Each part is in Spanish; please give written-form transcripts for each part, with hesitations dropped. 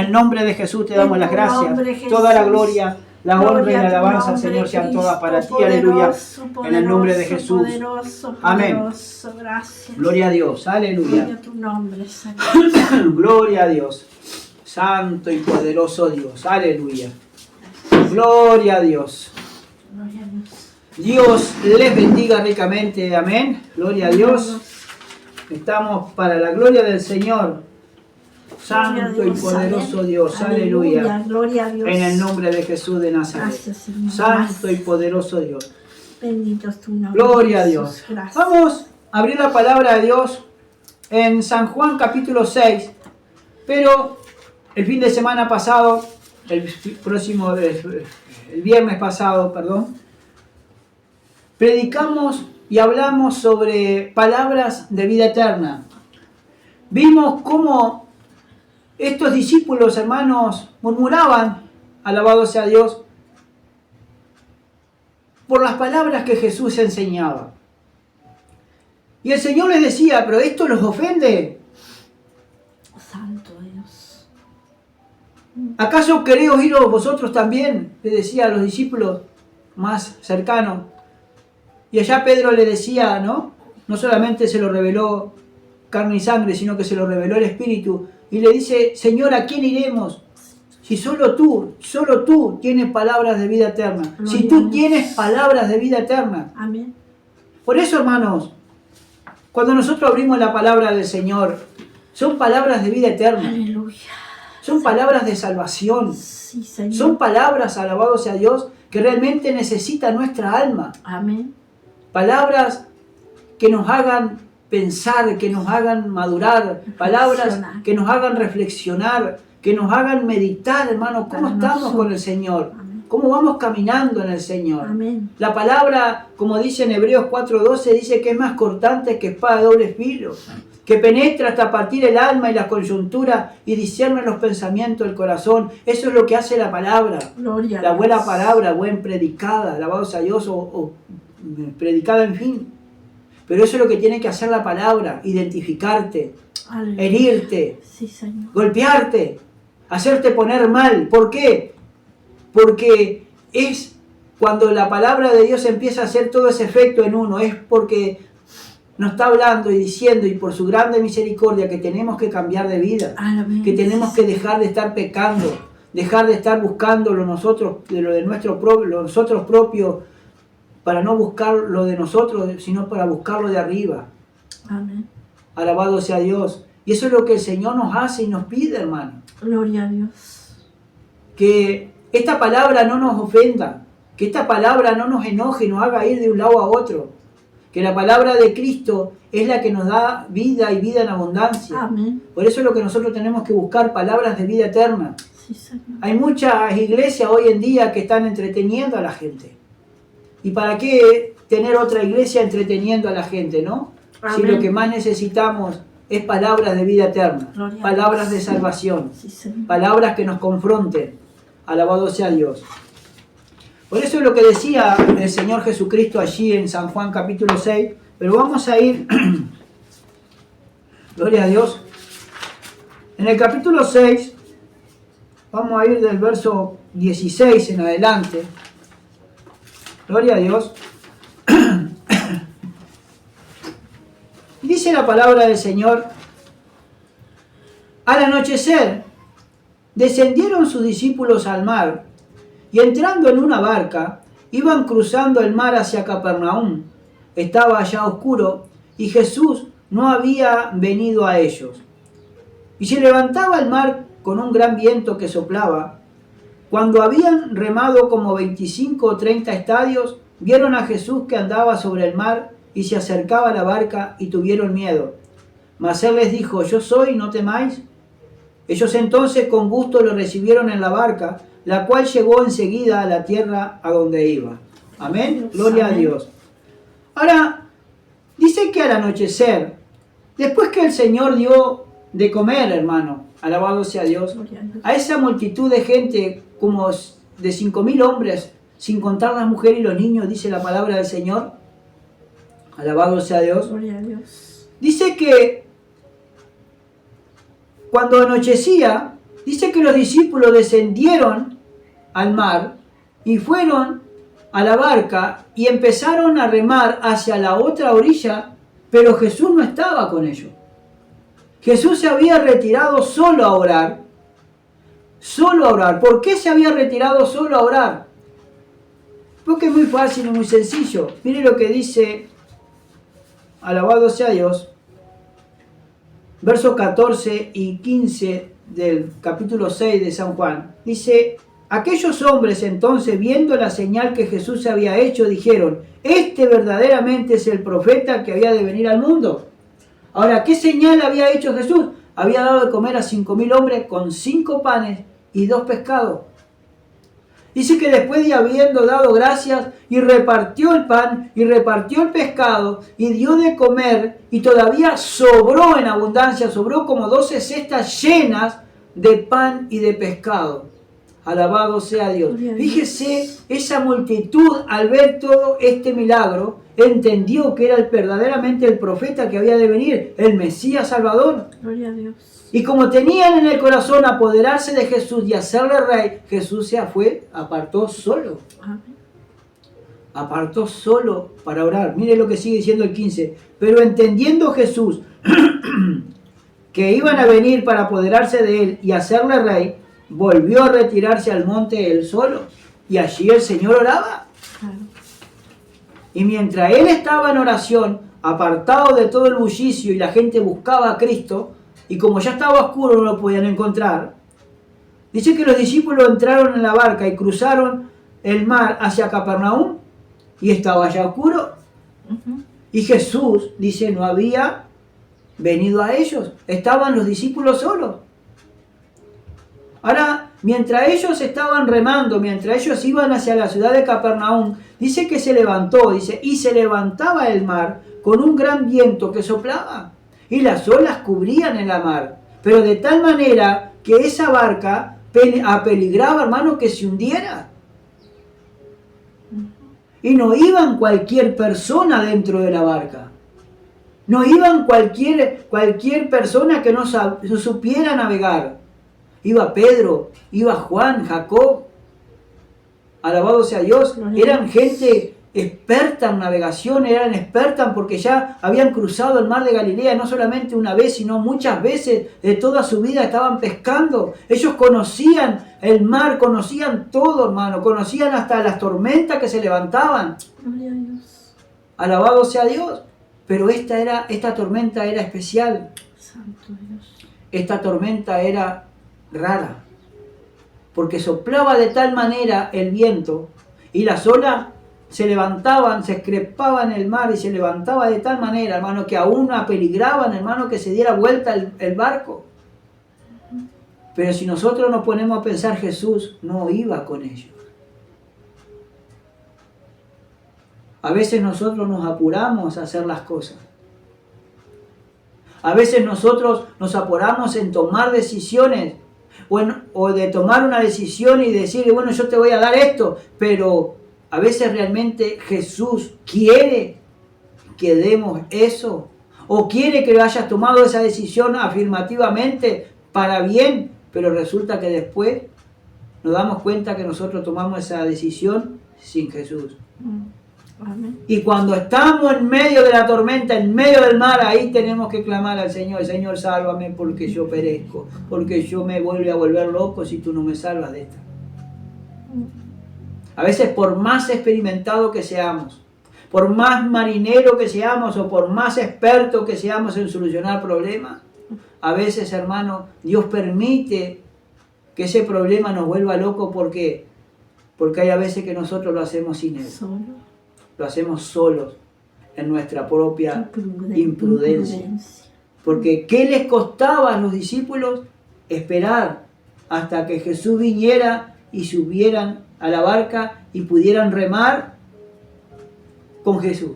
En el nombre de Jesús te damos las gracias. Toda la gloria, la honra y la alabanza, Señor, sean todas para ti. Aleluya. En el nombre de Jesús. Amén. Gracias. Gloria a Dios. Aleluya. Gloria a tu nombre, Señor. Gloria a Dios. Santo y poderoso Dios. Aleluya. Gloria a Dios. Gloria a Dios. Dios les bendiga ricamente. Amén. Gloria a Dios. Estamos para la gloria del Señor. Santo y poderoso Dios. Aleluya. Gloria a Dios. En el nombre de Jesús de Nazaret. Gracias, Señor. Santo y poderoso Dios. Bendito es tu nombre. Gloria a Dios. Gracias. Vamos a abrir la palabra de Dios en San Juan capítulo 6. Pero el fin de semana pasado, el viernes pasado, perdón, predicamos y hablamos sobre palabras de vida eterna. Vimos cómo estos discípulos, hermanos, murmuraban, alabado sea Dios, por las palabras que Jesús enseñaba. Y el Señor les decía, pero esto los ofende. Santo Dios. ¿Acaso queréis oíros vosotros también? Le decía a los discípulos más cercanos. Y allá Pedro le decía, ¿no? No solamente se lo reveló carne y sangre, sino que se lo reveló el Espíritu. Y le dice, Señor, ¿a quién iremos? Si solo tú tienes palabras de vida eterna. Si tú tienes palabras de vida eterna. Amén. Por eso, hermanos, cuando nosotros abrimos la palabra del Señor, son palabras de vida eterna. Aleluya. Son palabras de salvación. Sí, Señor. Son palabras, alabado sea Dios, que realmente necesita nuestra alma. Amén. Palabras que nos hagan pensar, que nos hagan madurar, palabras que nos hagan reflexionar, que nos hagan meditar, hermano, cómo estamos con el Señor, cómo vamos caminando en el Señor. Amén. La palabra, como dice en Hebreos 4:12, dice que es más cortante que espada de doble filo, que penetra hasta partir el alma y la coyuntura y discierne los pensamientos del corazón. Eso es lo que hace la palabra, Gloria la buena palabra, buen predicada, alabado sea Dios, o predicada, en fin. Pero eso es lo que tiene que hacer la palabra, identificarte, Aleluya. herirte, Sí, Señor. golpearte, hacerte poner mal. ¿Por qué? Porque es cuando la palabra de Dios empieza a hacer todo ese efecto en uno, es porque nos está hablando y diciendo, y por su grande misericordia, que tenemos que cambiar de vida, Amén. que tenemos que dejar de estar pecando, dejar de estar buscando lo de nosotros propios, para no buscar lo de nosotros, sino para buscar lo de arriba. Amén. Alabado sea Dios. Y eso es lo que el Señor nos hace y nos pide, hermano. Gloria a Dios. Que esta palabra no nos ofenda, que esta palabra no nos enoje y nos haga ir de un lado a otro. Que la palabra de Cristo es la que nos da vida y vida en abundancia. Amén. Por eso es lo que nosotros tenemos que buscar, palabras de vida eterna. Sí, Señor. Hay muchas iglesias hoy en día que están entreteniendo a la gente. ¿Y para qué tener otra iglesia entreteniendo a la gente, no? Amén. Si lo que más necesitamos es palabras de vida eterna, Gloria a palabras de Dios. salvación, Sí, Señor. palabras que nos confronten. Alabado sea Dios. Por eso es lo que decía el Señor Jesucristo allí en San Juan capítulo 6. Pero vamos a ir, gloria a Dios, en el capítulo 6, vamos a ir del verso 16 en adelante. Gloria a Dios. Dice la palabra del Señor: al anochecer descendieron sus discípulos al mar, y entrando en una barca, iban cruzando el mar hacia Capernaum. Estaba ya oscuro, y Jesús no había venido a ellos. Y se levantaba el mar con un gran viento que soplaba. Cuando habían remado como 25 o 30 estadios, vieron a Jesús que andaba sobre el mar y se acercaba a la barca y tuvieron miedo. Mas él les dijo: yo soy, no temáis. Ellos entonces con gusto lo recibieron en la barca, la cual llegó enseguida a la tierra a donde iba. Amén. Gloria a Dios. Ahora, dice que al anochecer, después que el Señor dio de comer, hermano, alabado sea Dios, a esa multitud de gente, como de 5.000 hombres, sin contar las mujeres y los niños, dice la palabra del Señor, alabado sea Dios. Gloria a Dios. Dice que cuando anochecía, Dice que los discípulos descendieron al mar y fueron a la barca y empezaron a remar hacia la otra orilla, pero Jesús no estaba con ellos. Jesús se había retirado solo a orar. Solo a orar. ¿Por qué se había retirado solo a orar? Porque es muy fácil y muy sencillo. Mire lo que dice, alabado sea Dios, versos 14 y 15 del capítulo 6 de San Juan. Dice, aquellos hombres entonces, viendo la señal que Jesús había hecho, dijeron, este verdaderamente es el profeta que había de venir al mundo. Ahora, ¿qué señal había hecho Jesús? Había dado de comer a 5.000 hombres con 5 panes y 2 pescados. Dice que después de habiendo dado gracias y repartió el pan y repartió el pescado y dio de comer y todavía sobró en abundancia, sobró como 12 cestas llenas de pan y de pescado. Alabado sea Dios. Fíjese, esa multitud al ver todo este milagro entendió que era verdaderamente el profeta que había de venir, el Mesías Salvador. Gloria a Dios. Y como tenían en el corazón apoderarse de Jesús y hacerle rey, Jesús se fue, apartó solo. Amén. Apartó solo para orar. Mire lo que sigue diciendo el 15. Pero entendiendo Jesús que iban a venir para apoderarse de él y hacerle rey, volvió a retirarse al monte él solo. Y allí el Señor oraba. Claro. Y mientras él estaba en oración, apartado de todo el bullicio y la gente buscaba a Cristo, y como ya estaba oscuro no lo podían encontrar, dice que los discípulos entraron en la barca y cruzaron el mar hacia Capernaum y estaba ya oscuro. Y Jesús, dice, no había venido a ellos, estaban los discípulos solos. Ahora, mientras ellos estaban remando, mientras ellos iban hacia la ciudad de Capernaum, dice que se levantó, dice, y se levantaba el mar con un gran viento que soplaba. Y las olas cubrían en la mar, pero de tal manera que esa barca apeligraba, hermano, que se hundiera. Y no iban cualquier persona dentro de la barca. No iban cualquier persona que no supiera navegar. Iba Pedro, iba Juan, Jacob. Alabado sea Dios. Eran gente experta en navegación, eran expertas porque ya habían cruzado el mar de Galilea no solamente una vez, sino muchas veces de toda su vida estaban pescando. Ellos conocían el mar, conocían todo, hermano, conocían hasta las tormentas que se levantaban. Gloria a Dios. Alabado sea Dios. Pero esta tormenta era especial. Santo Dios. Esta tormenta era rara, porque soplaba de tal manera el viento y las olas se levantaban, se escrepaban en el mar y se levantaba de tal manera, hermano, que aún apeligraban, hermano, que se diera vuelta el barco. Pero si nosotros nos ponemos a pensar, Jesús no iba con ellos. A veces nosotros nos apuramos a hacer las cosas. A veces nosotros nos apuramos en tomar decisiones o de tomar una decisión y decir, bueno, yo te voy a dar esto, pero a veces realmente Jesús quiere que demos eso, o quiere que hayas tomado esa decisión afirmativamente para bien, pero resulta que después nos damos cuenta que nosotros tomamos esa decisión sin Jesús. Amén. Y cuando estamos en medio de la tormenta, en medio del mar, ahí tenemos que clamar al Señor, Señor, sálvame porque yo perezco, porque yo me vuelvo a volver loco si tú no me salvas de esta. A veces por más experimentado que seamos, por más marinero que seamos o por más experto que seamos en solucionar problemas, a veces, hermano, Dios permite que ese problema nos vuelva loco porque hay a veces que nosotros lo hacemos sin Él. Solo. Lo hacemos solos en nuestra propia imprudencia. Porque ¿qué les costaba a los discípulos? Esperar hasta que Jesús viniera y subieran a la barca y pudieran remar con Jesús.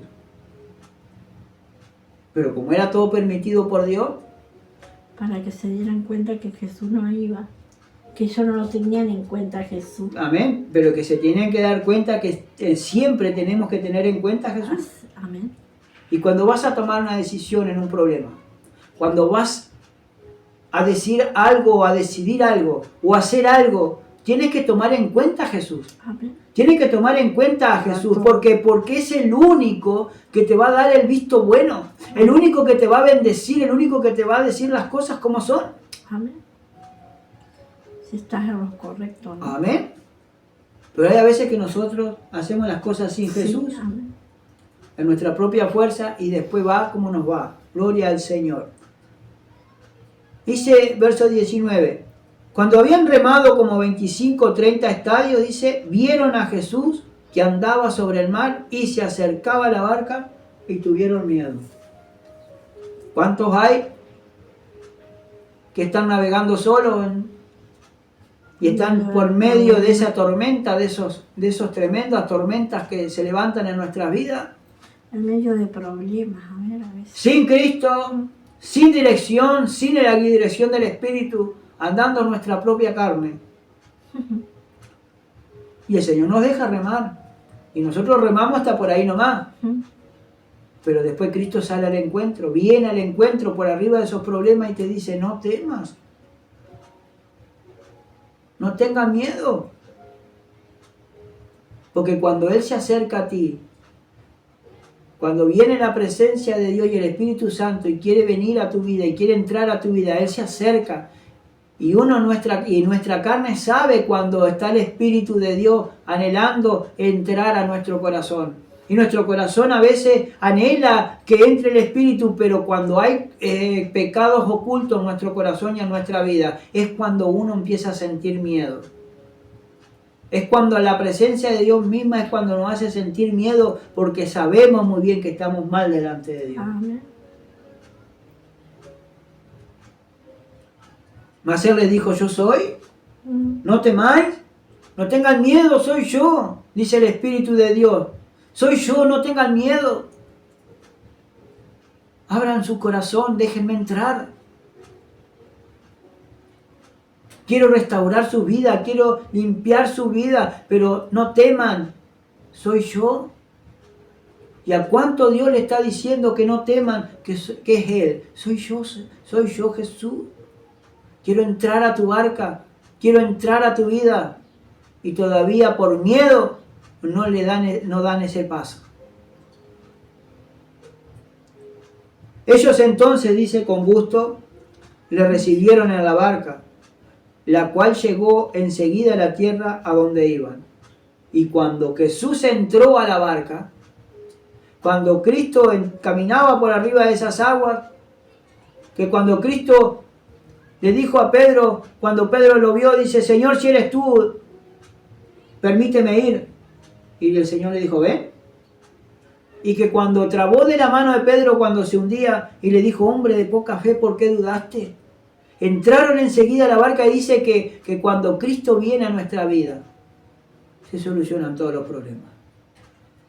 Pero como era todo permitido por Dios, para que se dieran cuenta que Jesús no iba, que ellos no lo tenían en cuenta a Jesús. amén, pero que se tienen que dar cuenta que siempre tenemos que tener en cuenta a Jesús. Amén. Y cuando vas a tomar una decisión en un problema, cuando vas a decir algo, a decidir algo, o hacer algo, tienes que tomar en cuenta a Jesús. Amén. Tienes que tomar en cuenta a Jesús. Exacto. Porque es el único que te va a dar el visto bueno. El único que te va a bendecir. El único que te va a decir las cosas como son. Amén. Si estás en lo correcto, ¿no? Amén. Pero hay a veces que nosotros hacemos las cosas sin Sí, Jesús, amén. en nuestra propia fuerza, y después va como nos va. Gloria al Señor. Dice verso 19. Cuando habían remado como 25 o 30 estadios, dice, vieron a Jesús que andaba sobre el mar y se acercaba a la barca y tuvieron miedo. ¿Cuántos hay que están navegando solos y están por medio de esa tormenta, de esos tremendas tormentas que se levantan en nuestras vidas? En medio de problemas, a ver, a veces. Sin Cristo, sin dirección, sin la dirección del Espíritu, andando en nuestra propia carne. Y el Señor nos deja remar. Y nosotros remamos hasta por ahí nomás. Pero después Cristo sale al encuentro, viene al encuentro por arriba de esos problemas y te dice, no temas. No tengas miedo. Porque cuando Él se acerca a ti, cuando viene la presencia de Dios y el Espíritu Santo y quiere venir a tu vida y quiere entrar a tu vida, Él se acerca. Y nuestra carne sabe cuando está el Espíritu de Dios anhelando entrar a nuestro corazón. Y nuestro corazón a veces anhela que entre el Espíritu, pero cuando hay pecados ocultos en nuestro corazón y en nuestra vida, es cuando uno empieza a sentir miedo. Es cuando la presencia de Dios misma es cuando nos hace sentir miedo, porque sabemos muy bien que estamos mal delante de Dios. Amén. Mas Él les dijo, yo soy, no temáis, no tengan miedo, soy yo, dice el Espíritu de Dios. Soy yo, no tengan miedo. Abran su corazón, déjenme entrar. Quiero restaurar su vida, quiero limpiar su vida, pero no teman, soy yo. ¿Y a cuánto Dios le está diciendo que no teman, que es Él? Soy yo Jesús. Quiero entrar a tu barca, quiero entrar a tu vida. Y todavía por miedo no dan ese paso. Ellos entonces, dice con gusto, le recibieron en la barca, la cual llegó enseguida a la tierra a donde iban. Y cuando Jesús entró a la barca, cuando Cristo caminaba por arriba de esas aguas, que cuando Cristo le dijo a Pedro, cuando Pedro lo vio, dice, Señor, si eres tú, permíteme ir. Y el Señor le dijo, ven. Y que cuando trabó de la mano de Pedro cuando se hundía y le dijo, hombre de poca fe, ¿por qué dudaste? Entraron enseguida a la barca y dice que cuando Cristo viene a nuestra vida, se solucionan todos los problemas.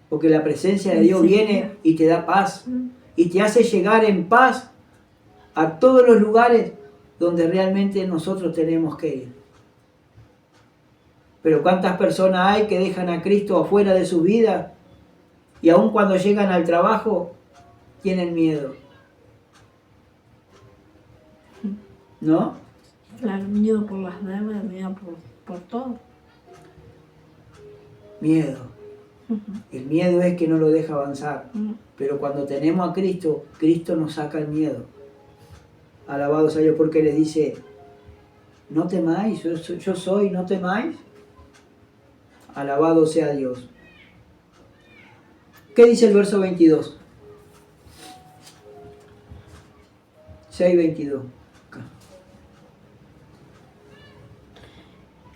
Porque la presencia de Dios viene y te da paz. Y te hace llegar en paz a todos los lugares donde realmente nosotros tenemos que ir. Pero ¿cuántas personas hay que dejan a Cristo afuera de su vida y aun cuando llegan al trabajo tienen miedo? ¿No? Claro, miedo por las deudas, miedo por todo. Miedo. El miedo es que no lo deja avanzar. Pero cuando tenemos a Cristo, Cristo nos saca el miedo. Alabados a Dios, porque les dice, no temáis, yo soy, no temáis. Alabado sea Dios. ¿Qué dice el verso 22? 6:22.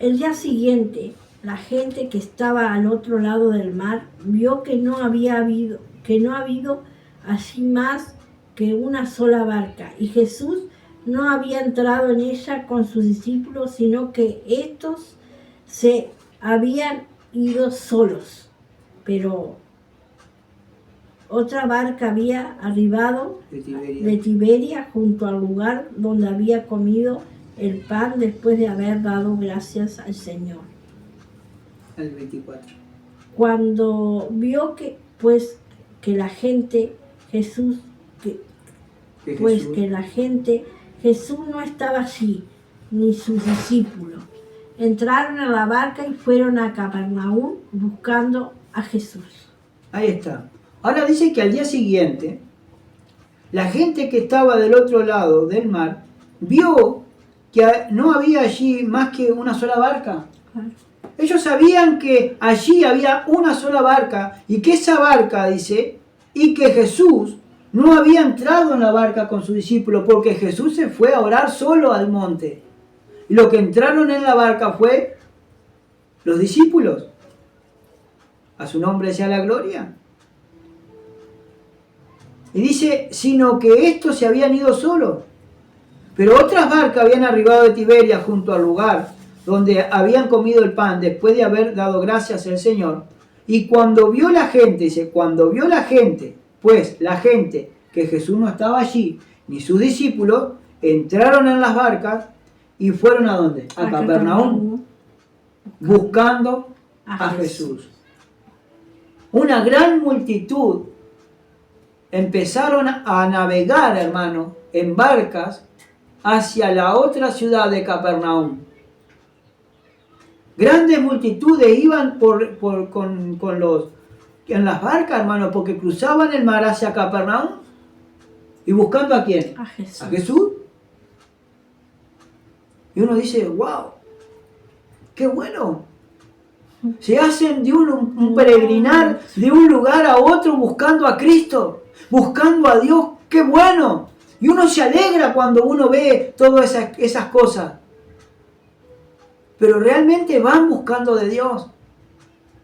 El día siguiente, la gente que estaba al otro lado del mar vio que no había habido así más que una sola barca, y Jesús no había entrado en ella con sus discípulos, sino que estos se habían ido solos. Pero otra barca había arribado de Tiberia junto al lugar donde había comido el pan después de haber dado gracias al Señor. El 24. Cuando vio que la gente Jesús no estaba allí, ni sus discípulos. Entraron en la barca y fueron a Capernaum buscando a Jesús. Ahí está. Ahora dice que al día siguiente, la gente que estaba del otro lado del mar vio que no había allí más que una sola barca. Ellos sabían que allí había una sola barca y que esa barca, dice, y que Jesús no había entrado en la barca con sus discípulos porque Jesús se fue a orar solo al monte. Y lo que entraron en la barca fue los discípulos. A su nombre sea la gloria. Y dice, sino que estos se habían ido solos. Pero otras barcas habían arribado de Tiberia junto al lugar donde habían comido el pan después de haber dado gracias al Señor. Y cuando vio la gente, dice, cuando vio la gente, pues la gente, que Jesús no estaba allí, ni sus discípulos, entraron en las barcas y fueron ¿a dónde? A Capernaum, buscando a Jesús. Una gran multitud empezaron a navegar, hermano, en barcas hacia la otra ciudad de Capernaum. Grandes multitudes iban en las barcas, hermano, porque cruzaban el mar hacia Capernaum y buscando ¿a quién? A Jesús. ¿A Jesús? Y uno dice, wow, qué bueno. Se hacen de un peregrinar de un lugar a otro buscando a Cristo, buscando a Dios, qué bueno. Y uno se alegra cuando uno ve todas esas cosas. Pero realmente van buscando de Dios.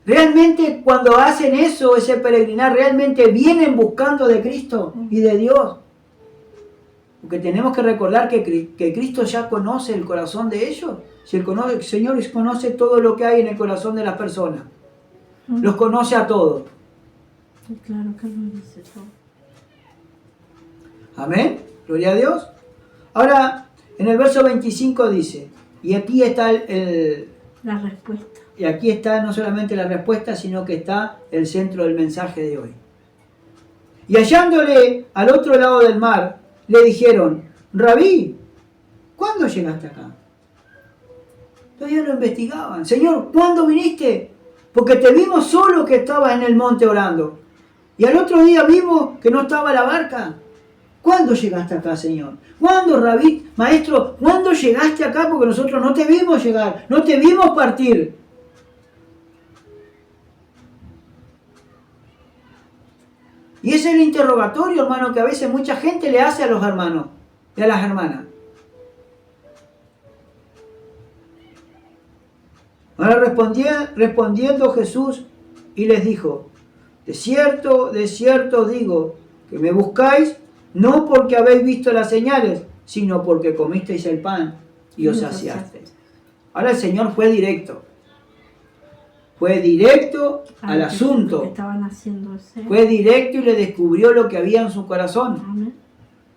Realmente cuando hacen eso, ese peregrinar, realmente vienen buscando de Cristo y de Dios. Porque tenemos que recordar que Cristo ya conoce el corazón de ellos. Si el Señor conoce todo lo que hay en el corazón de las personas. Los conoce a todos. Claro que lo dice todo. Amén. Gloria a Dios. Ahora, en el verso 25 dice, y aquí está la respuesta. Y aquí está no solamente la respuesta, sino que está el centro del mensaje de hoy. Y hallándole al otro lado del mar, le dijeron, Rabí, ¿cuándo llegaste acá? Todavía lo investigaban. Señor, ¿cuándo viniste? Porque te vimos solo que estabas en el monte orando. Y al otro día vimos que no estaba la barca. ¿Cuándo llegaste acá, Señor? ¿Cuándo, Rabí, maestro? ¿Cuándo llegaste acá? Porque nosotros no te vimos llegar, no te vimos partir. Y ese es el interrogatorio, hermano, que a veces mucha gente le hace a los hermanos y a las hermanas. Ahora respondiendo Jesús y les dijo, de cierto os digo, que me buscáis no porque habéis visto las señales, sino porque comisteis el pan y os saciasteis. Ahora el Señor fue directo. Fue directo al asunto. Estaban haciendo ese. Fue directo y le descubrió lo que había en su corazón. Amén.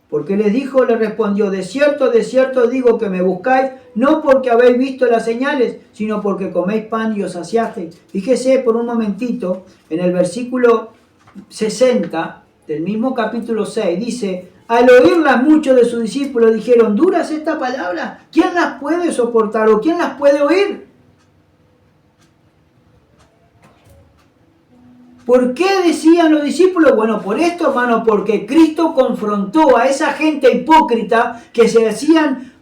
Porque les dijo, le respondió, de cierto os digo que me buscáis, no porque habéis visto las señales, sino porque coméis pan y os saciasteis. Fíjese por un momentito, en el versículo 60 del mismo capítulo 6, dice, al oírlas muchos de sus discípulos dijeron, ¿duras esta palabra? ¿Quién las puede soportar o quién las puede oír? ¿Por qué decían los discípulos? Bueno, por esto, hermano, porque Cristo confrontó a esa gente hipócrita que se hacían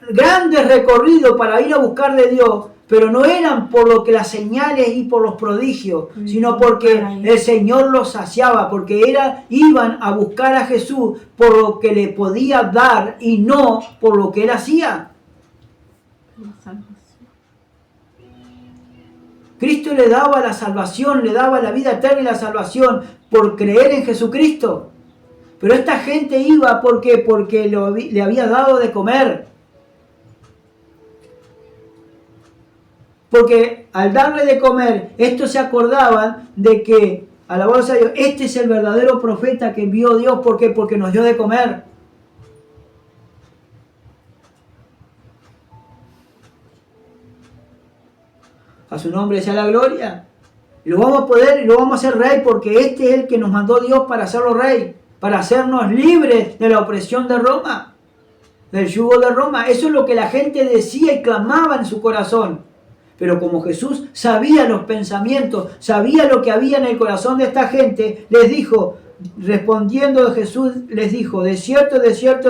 grandes recorridos para ir a buscar de Dios, pero no eran por lo que las señales y por los prodigios, sino porque el Señor los saciaba, porque iban a buscar a Jesús por lo que le podía dar y no por lo que Él hacía. Cristo le daba la salvación, le daba la vida eterna y la salvación por creer en Jesucristo. Pero esta gente iba porque le había dado de comer. Porque al darle de comer, estos se acordaban de que, alabados a Dios, este es el verdadero profeta que envió Dios. ¿Por qué? Porque nos dio de comer. A su nombre sea la gloria. Y lo vamos a poder y lo vamos a hacer rey porque este es el que nos mandó Dios para hacerlo rey. para hacernos libres de la opresión de Roma, del yugo de Roma. Eso es lo que la gente decía y clamaba en su corazón. Pero como Jesús sabía los pensamientos, sabía lo que había en el corazón de esta gente, les dijo, respondiendo Jesús, les dijo, de cierto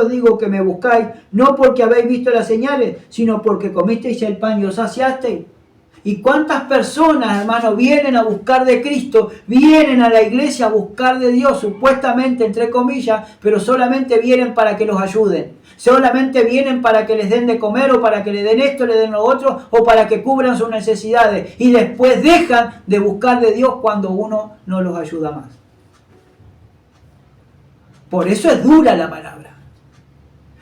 os digo que me buscáis, no porque habéis visto las señales, sino porque comisteis el pan y os saciasteis. ¿Y cuántas personas, hermano, vienen a buscar de Cristo, vienen a la iglesia a buscar de Dios, supuestamente, entre comillas, pero solamente vienen para que los ayuden? Solamente vienen para que les den de comer, o para que le den esto, le den lo otro, o para que cubran sus necesidades. Y después dejan de buscar de Dios cuando uno no los ayuda más. Por eso es dura la palabra.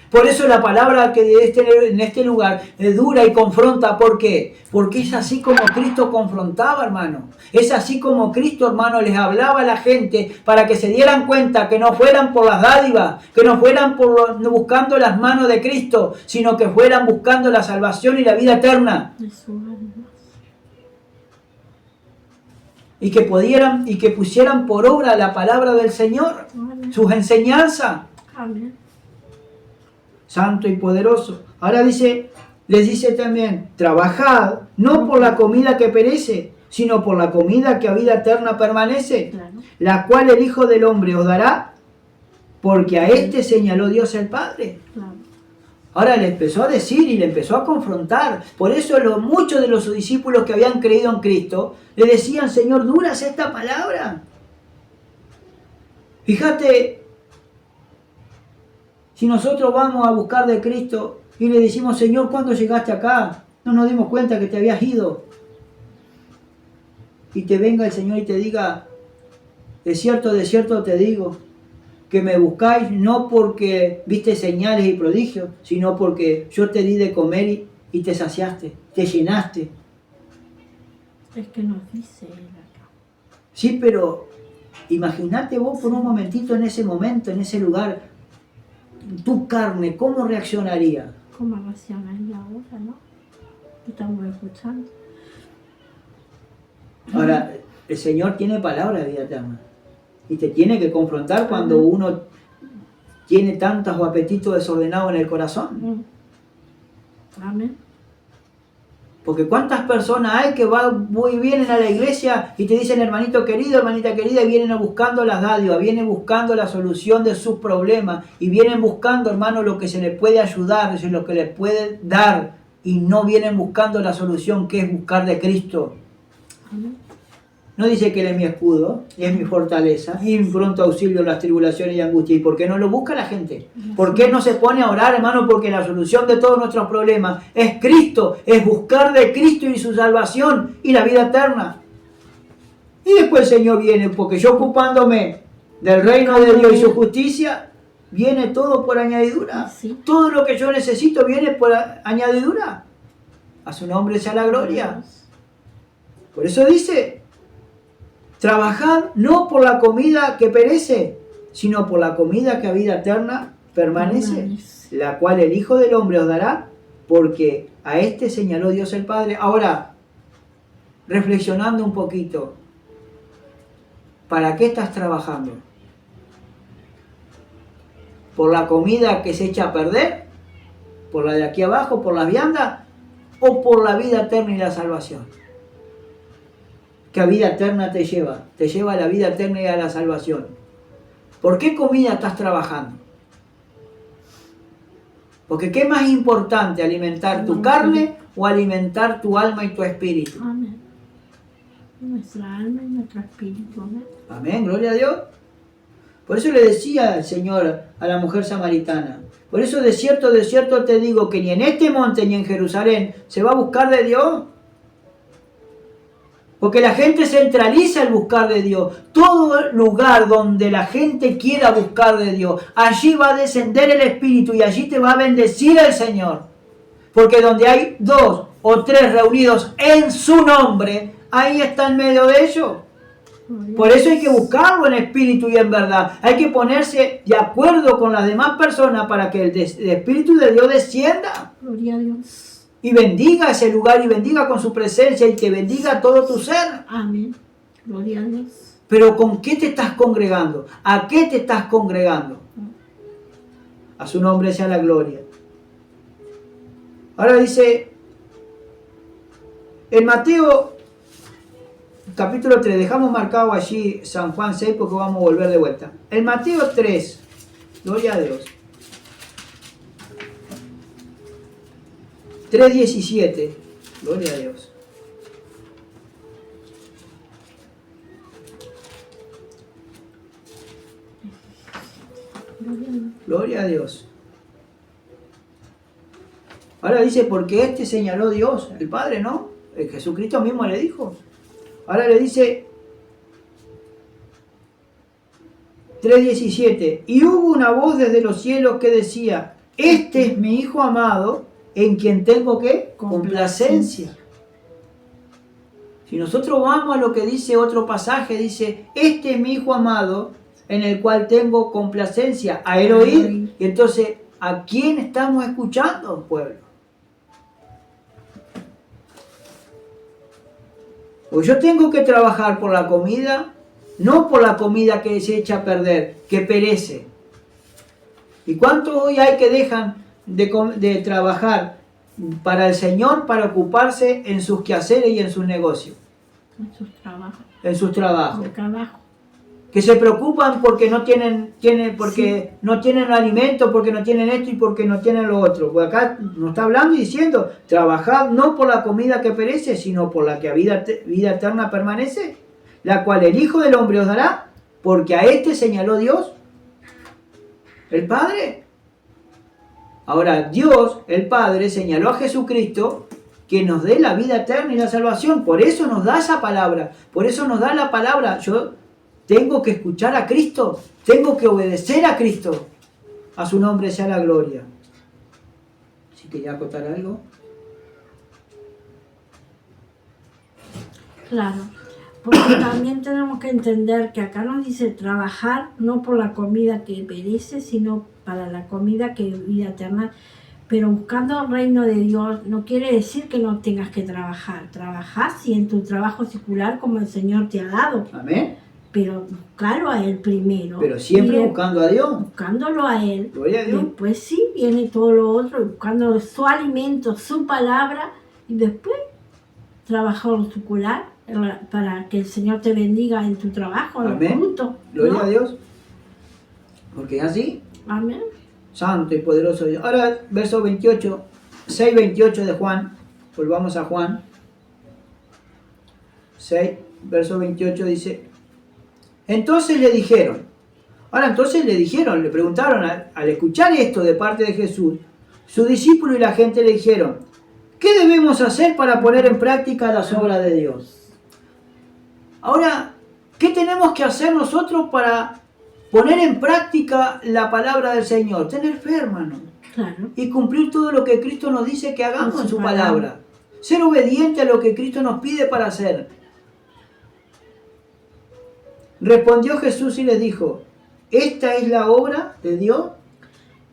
Por eso la palabra que en este lugar es dura y confronta. ¿Por qué? Porque es así como Cristo confrontaba, hermano. Es así como Cristo, hermano, les hablaba a la gente para que se dieran cuenta que no fueran por las dádivas, que no fueran buscando las manos de Cristo, sino que fueran buscando la salvación y la vida eterna. Y que pusieran por obra la palabra del Señor, sus enseñanzas. Amén. Santo y poderoso. Ahora les dice también, trabajad no por la comida que perece, sino por la comida que a vida eterna permanece, claro, la cual el Hijo del Hombre os dará, porque a este señaló Dios el Padre. Claro. Ahora le empezó a decir y le empezó a confrontar. Por eso muchos de los discípulos que habían creído en Cristo le decían, Señor, ¿dura es esta palabra? Fíjate, si nosotros vamos a buscar de Cristo y le decimos, Señor, ¿cuándo llegaste acá? No nos dimos cuenta que te habías ido. Y te venga el Señor y te diga, de cierto te digo, que me buscáis no porque viste señales y prodigios, sino porque yo te di de comer y te saciaste, te llenaste. Es que nos dice él acá. Sí, pero imagínate vos por un momentito en ese momento, en ese lugar, tu carne, ¿cómo reaccionaría? ¿Cómo reaccionaría ahora, no? Estamos escuchando. Ahora, el Señor tiene palabra de vida eterna. Y te tiene que confrontar cuando uno tiene tantos apetitos desordenados en el corazón. Amén. Porque cuántas personas hay que van muy bien a la iglesia y te dicen, hermanito querido, hermanita querida, y vienen buscando las dádivas, vienen buscando la solución de sus problemas, y vienen buscando, hermano, lo que se les puede ayudar, lo que les puede dar, y no vienen buscando la solución que es buscar de Cristo. Amén. No dice que Él es mi escudo, y es mi fortaleza, y mi pronto auxilio en las tribulaciones y angustias. ¿Y por qué no lo busca la gente? ¿Por qué no se pone a orar, hermano? Porque la solución de todos nuestros problemas es Cristo, es buscar de Cristo y su salvación y la vida eterna. Y después el Señor viene, porque yo ocupándome del reino de Dios y su justicia, viene todo por añadidura. Sí. Todo lo que yo necesito viene por añadidura. A su nombre sea la gloria. Por eso dice, trabajad no por la comida que perece, sino por la comida que a vida eterna permanece, la cual el Hijo del Hombre os dará, porque a este señaló Dios el Padre. Ahora, reflexionando un poquito, ¿para qué estás trabajando? ¿Por la comida que se echa a perder? ¿Por la de aquí abajo? ¿Por las viandas? ¿O por la vida eterna y la salvación? Que a vida eterna te lleva a la vida eterna y a la salvación. ¿Por qué comida estás trabajando? Porque ¿qué es más importante, alimentar tu carne o alimentar tu alma y tu espíritu? Amén. Nuestra alma y nuestro espíritu. Amén. Amén, gloria a Dios. Por eso le decía el Señor a la mujer samaritana, por eso de cierto te digo que ni en este monte ni en Jerusalén se va a buscar de Dios. Porque la gente centraliza el buscar de Dios. Todo lugar donde la gente quiera buscar de Dios, allí va a descender el Espíritu y allí te va a bendecir el Señor. Porque donde hay 2 o 3 reunidos en su nombre, ahí está en medio de ellos. Por eso hay que buscarlo en espíritu y en verdad. Hay que ponerse de acuerdo con las demás personas para que el Espíritu de Dios descienda. Gloria a Dios. Y bendiga ese lugar y bendiga con su presencia y que bendiga todo tu ser. Amén. Gloria a Dios. Pero ¿con qué te estás congregando? ¿A qué te estás congregando? A su nombre sea la gloria. Ahora dice, en Mateo capítulo 3, dejamos marcado allí San Juan 6 porque vamos a volver de vuelta. En Mateo 3, gloria a Dios. 3:17, gloria a Dios. Gloria a Dios. Ahora dice, porque este señaló Dios, el Padre, ¿no? Jesucristo mismo le dijo. Ahora le dice 3:17, y hubo una voz desde los cielos que decía, este es mi Hijo amado, en quien tengo ¿qué? Complacencia. Si nosotros vamos a lo que dice otro pasaje, dice, este es mi Hijo amado, en el cual tengo complacencia, a él oír. Y entonces, ¿a quién estamos escuchando, pueblo? Pues yo tengo que trabajar por la comida, no por la comida que se echa a perder, que perece. ¿Y cuántos hoy hay que dejan de trabajar para el Señor para ocuparse en sus quehaceres y en sus negocios? En sus trabajos. En sus trabajos. En el trabajo. Que se preocupan porque no tienen porque Sí. no tienen alimento, porque no tienen esto y porque no tienen lo otro. Pues acá nos está hablando y diciendo, trabajad no por la comida que perece, sino por la que a vida eterna permanece, la cual el Hijo del Hombre os dará, porque a este señaló Dios, el Padre. Ahora, Dios, el Padre, señaló a Jesucristo que nos dé la vida eterna y la salvación. Por eso nos da esa palabra, por eso nos da la palabra. Yo tengo que escuchar a Cristo, tengo que obedecer a Cristo. A su nombre sea la gloria. ¿Sí quería acotar algo? Claro, porque también tenemos que entender que acá nos dice trabajar no por la comida que perece, sino para la comida que es vida eterna. Pero buscando el reino de Dios no quiere decir que no tengas que trabajar. Trabajar sí en tu trabajo secular como el Señor te ha dado. Amén. Pero buscarlo a Él primero. Pero siempre Y buscando a Dios. buscándolo a Él. Gloria a Dios. Después sí viene todo lo otro, buscando su alimento, su palabra, y después trabajar lo secular para que el Señor te bendiga en tu trabajo, en Amén. el fruto. Gloria ¿no? a Dios. Porque es así. Amén. Santo y poderoso Dios. Ahora, verso 28, 6:28 de Juan. Volvamos a Juan. 6, verso 28 dice, entonces le dijeron, le preguntaron, al escuchar esto de parte de Jesús, su discípulo y la gente le dijeron, ¿qué debemos hacer para poner en práctica las obras de Dios? Ahora, ¿qué tenemos que hacer nosotros para poner en práctica la palabra del Señor? Tener fe, hermano. Claro. Y cumplir todo lo que Cristo nos dice que hagamos en su palabra. Ser obediente a lo que Cristo nos pide para hacer. Respondió Jesús y les dijo, esta es la obra de Dios,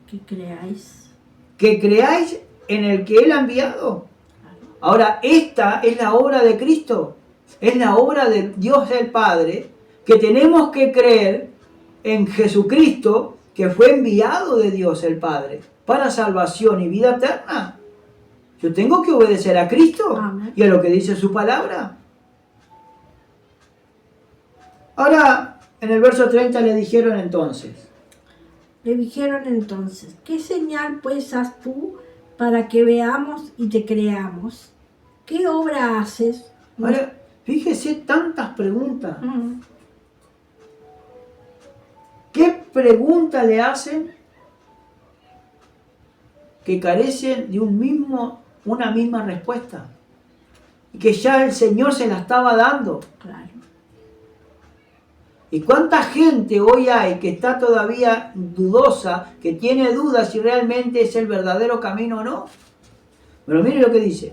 Que creáis. que creáis en el que Él ha enviado. Ahora, esta es la obra de Cristo, es la obra de Dios el Padre, que tenemos que creer en Jesucristo, que fue enviado de Dios el Padre, para salvación y vida eterna. Yo tengo que obedecer a Cristo. Amén. Y a lo que dice su palabra. Ahora, en el verso 30 le dijeron entonces, ¿qué señal pues haz tú para que veamos y te creamos? ¿Qué obra haces? ahora, fíjese tantas preguntas. ¿Qué preguntas le hacen que carecen de una misma respuesta? Y que ya el Señor se la estaba dando. Claro. ¿Y cuánta gente hoy hay que está todavía dudosa, que tiene dudas si realmente es el verdadero camino o no? Pero mire lo que dice.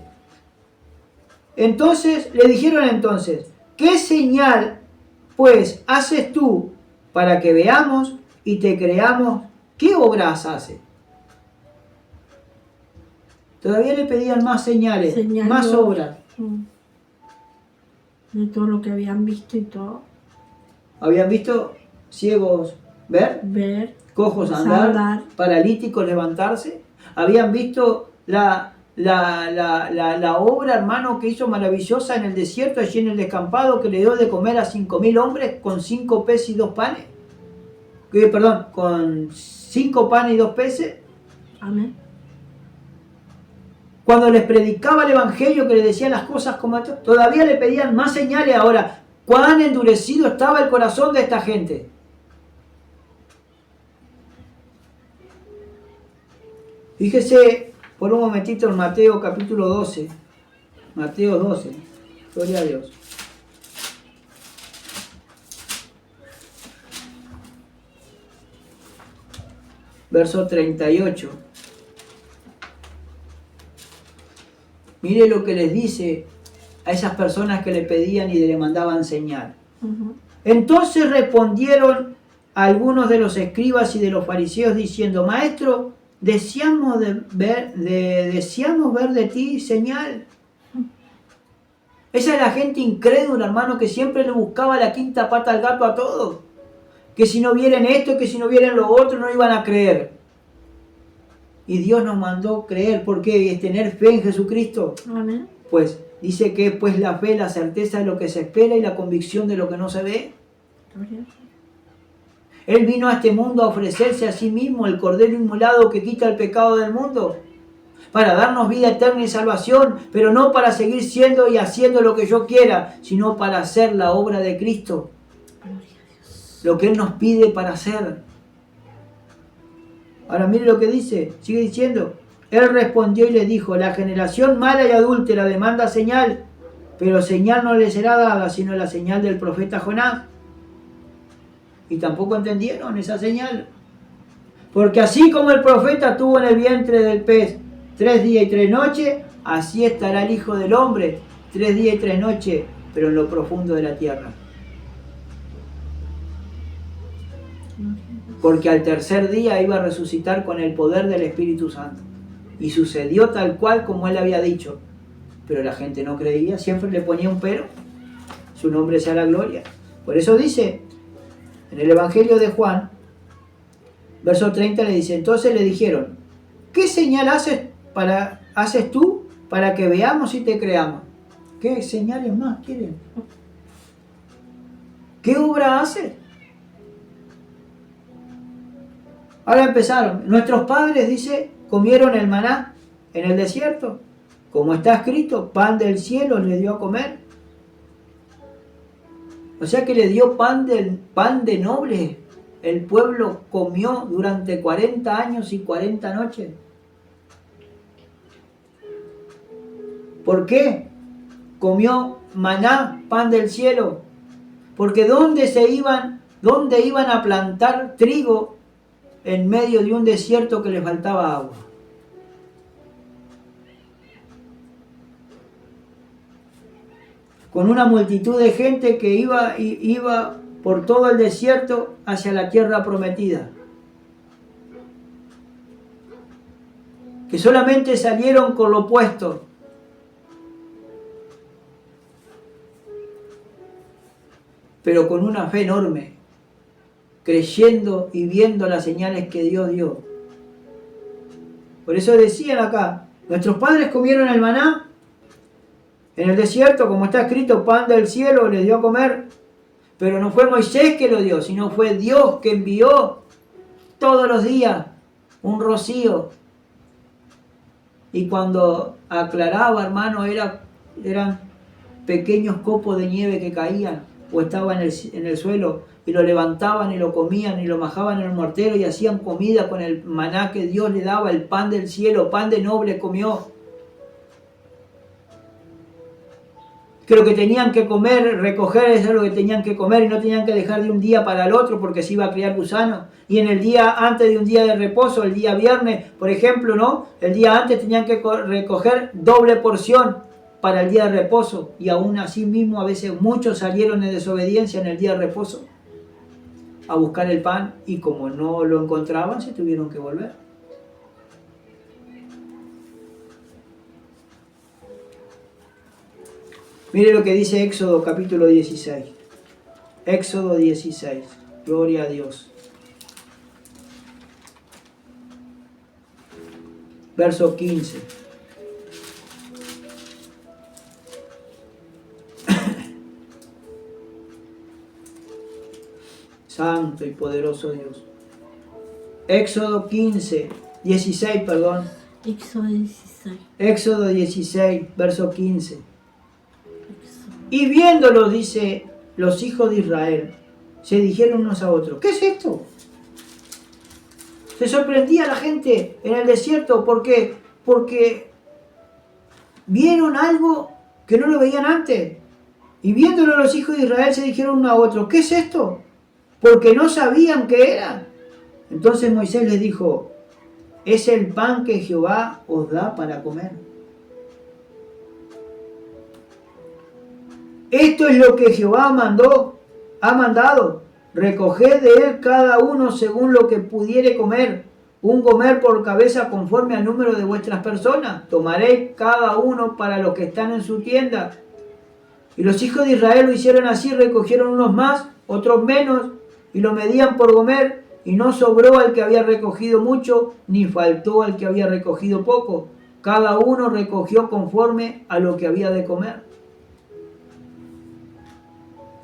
Entonces, le dijeron entonces, ¿qué señal pues haces tú para que veamos y te creamos? ¿Qué obras hace? Todavía le pedían más señales, más obras. De todo lo que habían visto y todo. Habían visto ciegos ver, ver, cojos andar, paralíticos levantarse. Habían visto la obra, hermano, que hizo maravillosa en el desierto, allí en el descampado, que le dio de comer a 5.000 hombres con 5 peces y 2 panes. Perdón, con 5 panes y 2 peces. Amén. Cuando les predicaba el evangelio, que les decía las cosas como esto, todavía le pedían más señales. Ahora, cuán endurecido estaba el corazón de esta gente. Fíjese por un momentito en Mateo capítulo 12. Mateo 12. Gloria a Dios. Verso 38. Mire lo que les dice a esas personas que le pedían y le mandaban señal. Entonces respondieron algunos de los escribas y de los fariseos diciendo: Maestro, deseamos ver de ti señal. Esa es la gente incrédula, hermano, que siempre le buscaba la quinta pata al gato a todo. Que si no vieran esto, que si no vieran lo otro, no iban a creer. Y Dios nos mandó creer, porque es tener fe en Jesucristo. Amén. Pues dice que pues la fe, la certeza de lo que se espera y la convicción de lo que no se ve. Él vino a este mundo a ofrecerse a sí mismo, el Cordero inmolado que quita el pecado del mundo, para darnos vida eterna y salvación, pero no para seguir siendo y haciendo lo que yo quiera, sino para hacer la obra de Cristo. Lo que Él nos pide para hacer. Ahora mire lo que dice, sigue diciendo. Él respondió y le dijo: la generación mala y adúltera demanda señal, pero señal no le será dada, sino la señal del profeta Jonás. Y tampoco entendieron esa señal. Porque así como el profeta tuvo en el vientre del pez 3 días y 3 noches, así estará el Hijo del Hombre 3 días y 3 noches, pero en lo profundo de la tierra. Porque al tercer día iba a resucitar con el poder del Espíritu Santo. Y sucedió tal cual como Él había dicho. Pero la gente no creía, siempre le ponía un pero. Su nombre sea la gloria. Por eso dice, en el Evangelio de Juan, verso 30 le dice: entonces le dijeron: ¿qué señal haces tú para que veamos y te creamos? ¿Qué señales más quieren? ¿Qué obra haces? Ahora empezaron. Nuestros padres, dice, comieron el maná en el desierto. Como está escrito, pan del cielo les dio a comer. O sea que le dio pan de noble. El pueblo comió durante 40 años y 40 noches. ¿Por qué? Comió maná, pan del cielo. Porque ¿dónde iban a plantar trigo en medio de un desierto que les faltaba agua? Con una multitud de gente que iba por todo el desierto hacia la tierra prometida. Que solamente salieron con lo opuesto. Pero con una fe enorme, creyendo y viendo las señales que Dios dio. Por eso decían acá: nuestros padres comieron el maná en el desierto, como está escrito, pan del cielo les dio a comer. Pero no fue Moisés que lo dio, sino fue Dios que envió todos los días un rocío. Y cuando aclaraba, hermano, eran pequeños copos de nieve que caían o estaban en el suelo, y lo levantaban y lo comían y lo majaban en el mortero y hacían comida con el maná que Dios le daba, el pan del cielo, pan de noble comió. Que lo que tenían que comer, recoger, eso es lo que tenían que comer, y no tenían que dejar de un día para el otro porque se iba a criar gusano. Y en el día antes de un día de reposo, el día viernes, por ejemplo, ¿no? El día antes tenían que recoger doble porción para el día de reposo. Y aún así mismo a veces muchos salieron en desobediencia en el día de reposo a buscar el pan, y como no lo encontraban, se tuvieron que volver. Mire lo que dice Éxodo capítulo 16. Éxodo 16. Gloria a Dios. Verso 15. Santo y poderoso Dios. Éxodo 15, 16, perdón. Éxodo 16. Éxodo 16, verso 15. Y viéndolo, dice, los hijos de Israel, se dijeron unos a otros, ¿qué es esto? Se sorprendía la gente en el desierto porque vieron algo que no lo veían antes. Y viéndolo los hijos de Israel se dijeron unos a otros, ¿qué es esto? Porque no sabían qué era. Entonces Moisés les dijo, es el pan que Jehová os da para comer. Esto es lo que Jehová ha mandado. Recoged de él cada uno según lo que pudiere comer, un gomer por cabeza conforme al número de vuestras personas. Tomaréis cada uno para los que están en su tienda. Y los hijos de Israel lo hicieron así, recogieron unos más, otros menos, y lo medían por gomer, y no sobró al que había recogido mucho, ni faltó al que había recogido poco. Cada uno recogió conforme a lo que había de comer.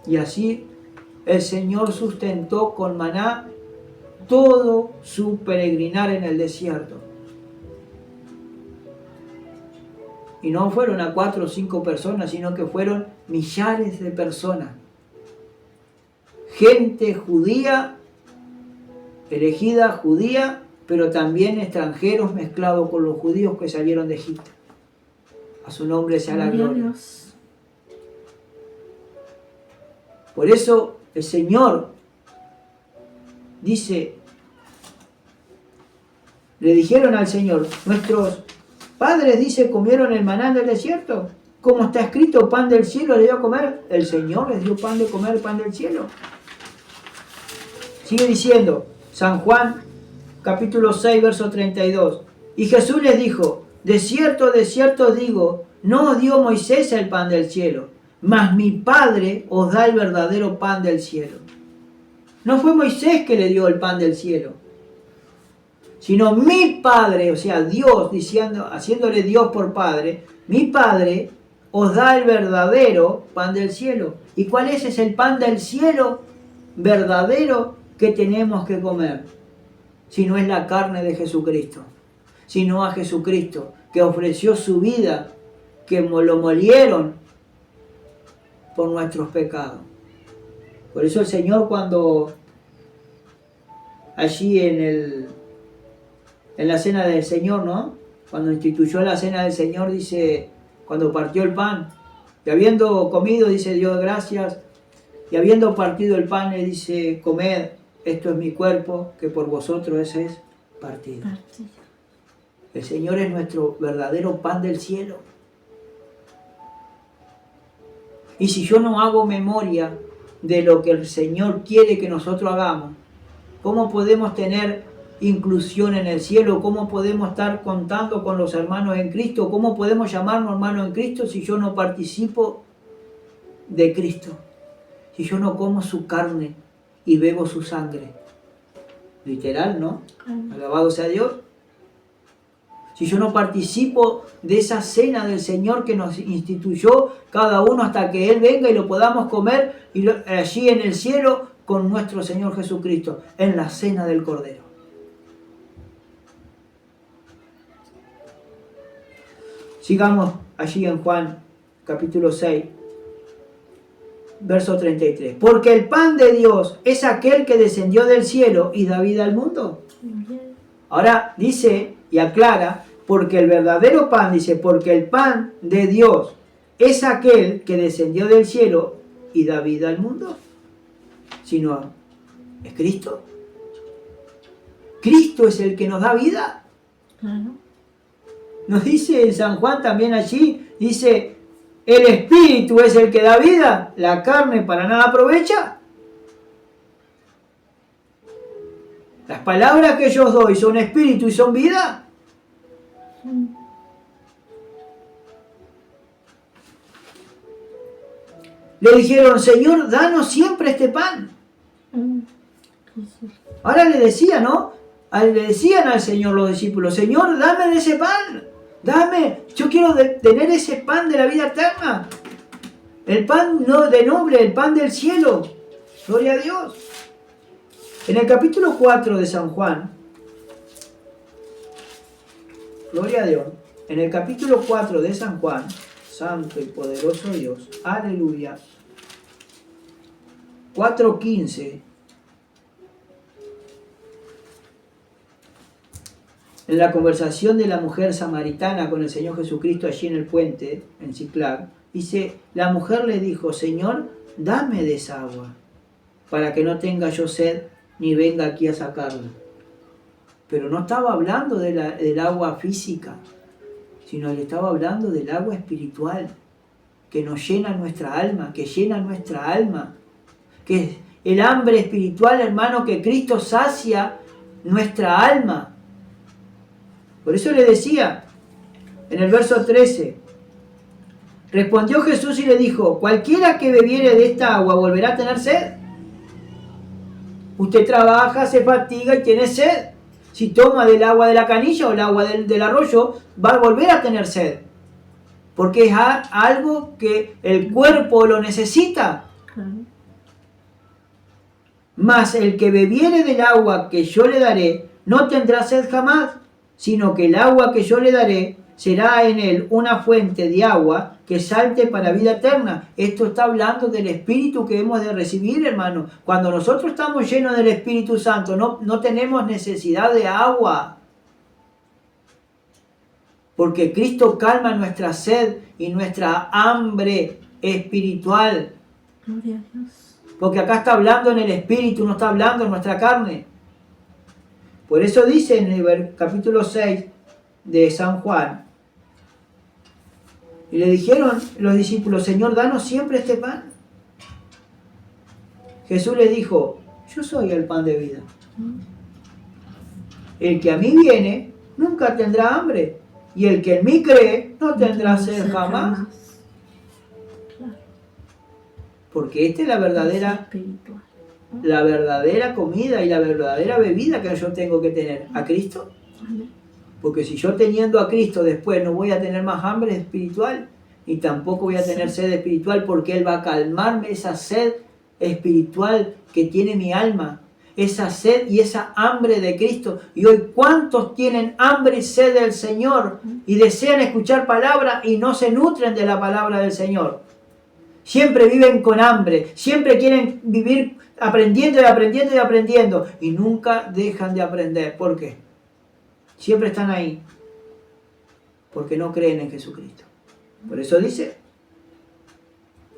Y así el Señor sustentó con maná todo su peregrinar en el desierto. Y no fueron a 4 o 5 personas, sino que fueron millares de personas. Gente judía, elegida judía, pero también extranjeros mezclados con los judíos que salieron de Egipto. A su nombre sea la gloria. Por eso el Señor dice, le dijeron al Señor, nuestros padres, dice, comieron el maná del desierto. Como está escrito, pan del cielo le dio a comer. El Señor les dio pan de comer, pan del cielo. Sigue diciendo, San Juan, capítulo 6, verso 32. Y Jesús les dijo, de cierto os digo, no os dio Moisés el pan del cielo, mas mi Padre os da el verdadero pan del cielo. No fue Moisés que le dio el pan del cielo, sino mi Padre, o sea, Dios, diciendo, haciéndole Dios por Padre, mi Padre os da el verdadero pan del cielo. ¿Y cuál es? Es el pan del cielo verdadero que tenemos que comer. Si no es la carne de Jesucristo, sino a Jesucristo, que ofreció su vida, que lo molieron por nuestros pecados. Por eso el Señor, cuando allí en la cena del Señor, ¿no? Cuando instituyó la cena del Señor, dice, cuando partió el pan, y habiendo comido, dice, dio gracias, y habiendo partido el pan, le dice, comed, esto es mi cuerpo, que por vosotros ese es partido. El Señor es nuestro verdadero pan del cielo. Y si yo no hago memoria de lo que el Señor quiere que nosotros hagamos, ¿cómo podemos tener inclusión en el cielo? ¿Cómo podemos estar contando con los hermanos en Cristo? ¿Cómo podemos llamarnos hermanos en Cristo si yo no participo de Cristo? Si yo no como su carne y bebo su sangre. Literal, ¿no? Alabado sea Dios. Si yo no participo de esa cena del Señor que nos instituyó cada uno hasta que Él venga y lo podamos comer allí en el cielo con nuestro Señor Jesucristo, en la cena del Cordero. Sigamos allí en Juan capítulo 6, verso 33. Porque el pan de Dios es aquel que descendió del cielo y da vida al mundo. Ahora dice y aclara, porque el verdadero pan, dice, porque el pan de Dios es aquel que descendió del cielo y da vida al mundo. Sino, ¿es Cristo? Cristo es el que nos da vida. Nos dice en San Juan también allí, dice, el Espíritu es el que da vida, la carne para nada aprovecha. Las palabras que yo os doy son espíritu y son vida. le dijeron, Señor, danos siempre este pan. Ahora le decían, ¿no? Le decían al Señor los discípulos, Señor, dame de ese pan. Dame, yo quiero tener ese pan de la vida eterna. El pan no de noble, el pan del cielo. Gloria a Dios. En el capítulo 4 de San Juan, gloria a Dios, en el capítulo 4 de San Juan, santo y poderoso Dios, aleluya, 4:15, en la conversación de la mujer samaritana con el Señor Jesucristo allí en el puente, en Ciclag, dice, la mujer le dijo, Señor, dame de esa agua, para que no tenga yo sed, ni venga aquí a sacarla. Pero no estaba hablando del agua física, sino que estaba hablando del agua espiritual, que nos llena nuestra alma, que llena nuestra alma, que es el hambre espiritual, hermano, que Cristo sacia nuestra alma. Por eso le decía, en el verso 13, respondió Jesús y le dijo, cualquiera que bebiere de esta agua volverá a tener sed. Usted trabaja, se fatiga y tiene sed. Si toma del agua de la canilla o el agua del arroyo, va a volver a tener sed. Porque es algo que el cuerpo lo necesita. Mas el que bebiere del agua que yo le daré, no tendrá sed jamás, sino que el agua que yo le daré será en él una fuente de agua que salte para vida eterna. Esto está hablando del Espíritu que hemos de recibir, hermano. Cuando nosotros estamos llenos del Espíritu Santo, no tenemos necesidad de agua. Porque Cristo calma nuestra sed y nuestra hambre espiritual. Gloria a Dios. Porque acá está hablando en el Espíritu, no está hablando en nuestra carne. Por eso dice en el capítulo 6 de San Juan, y le dijeron los discípulos, Señor, danos siempre este pan. Jesús le dijo, yo soy el pan de vida. El que a mí viene nunca tendrá hambre, y el que en mí cree no tendrá sed jamás. Porque esta es la verdadera comida y la verdadera bebida que yo tengo que tener, a Cristo. Porque si yo teniendo a Cristo después no voy a tener más hambre espiritual y tampoco voy a tener sed espiritual, porque Él va a calmarme esa sed espiritual que tiene mi alma, esa sed y esa hambre de Cristo. Y hoy, ¿cuántos tienen hambre y sed del Señor y desean escuchar palabra y no se nutren de la palabra del Señor? Siempre viven con hambre, siempre quieren vivir aprendiendo y aprendiendo y aprendiendo y nunca dejan de aprender. ¿Por qué? Siempre están ahí porque no creen en Jesucristo. Por eso dice,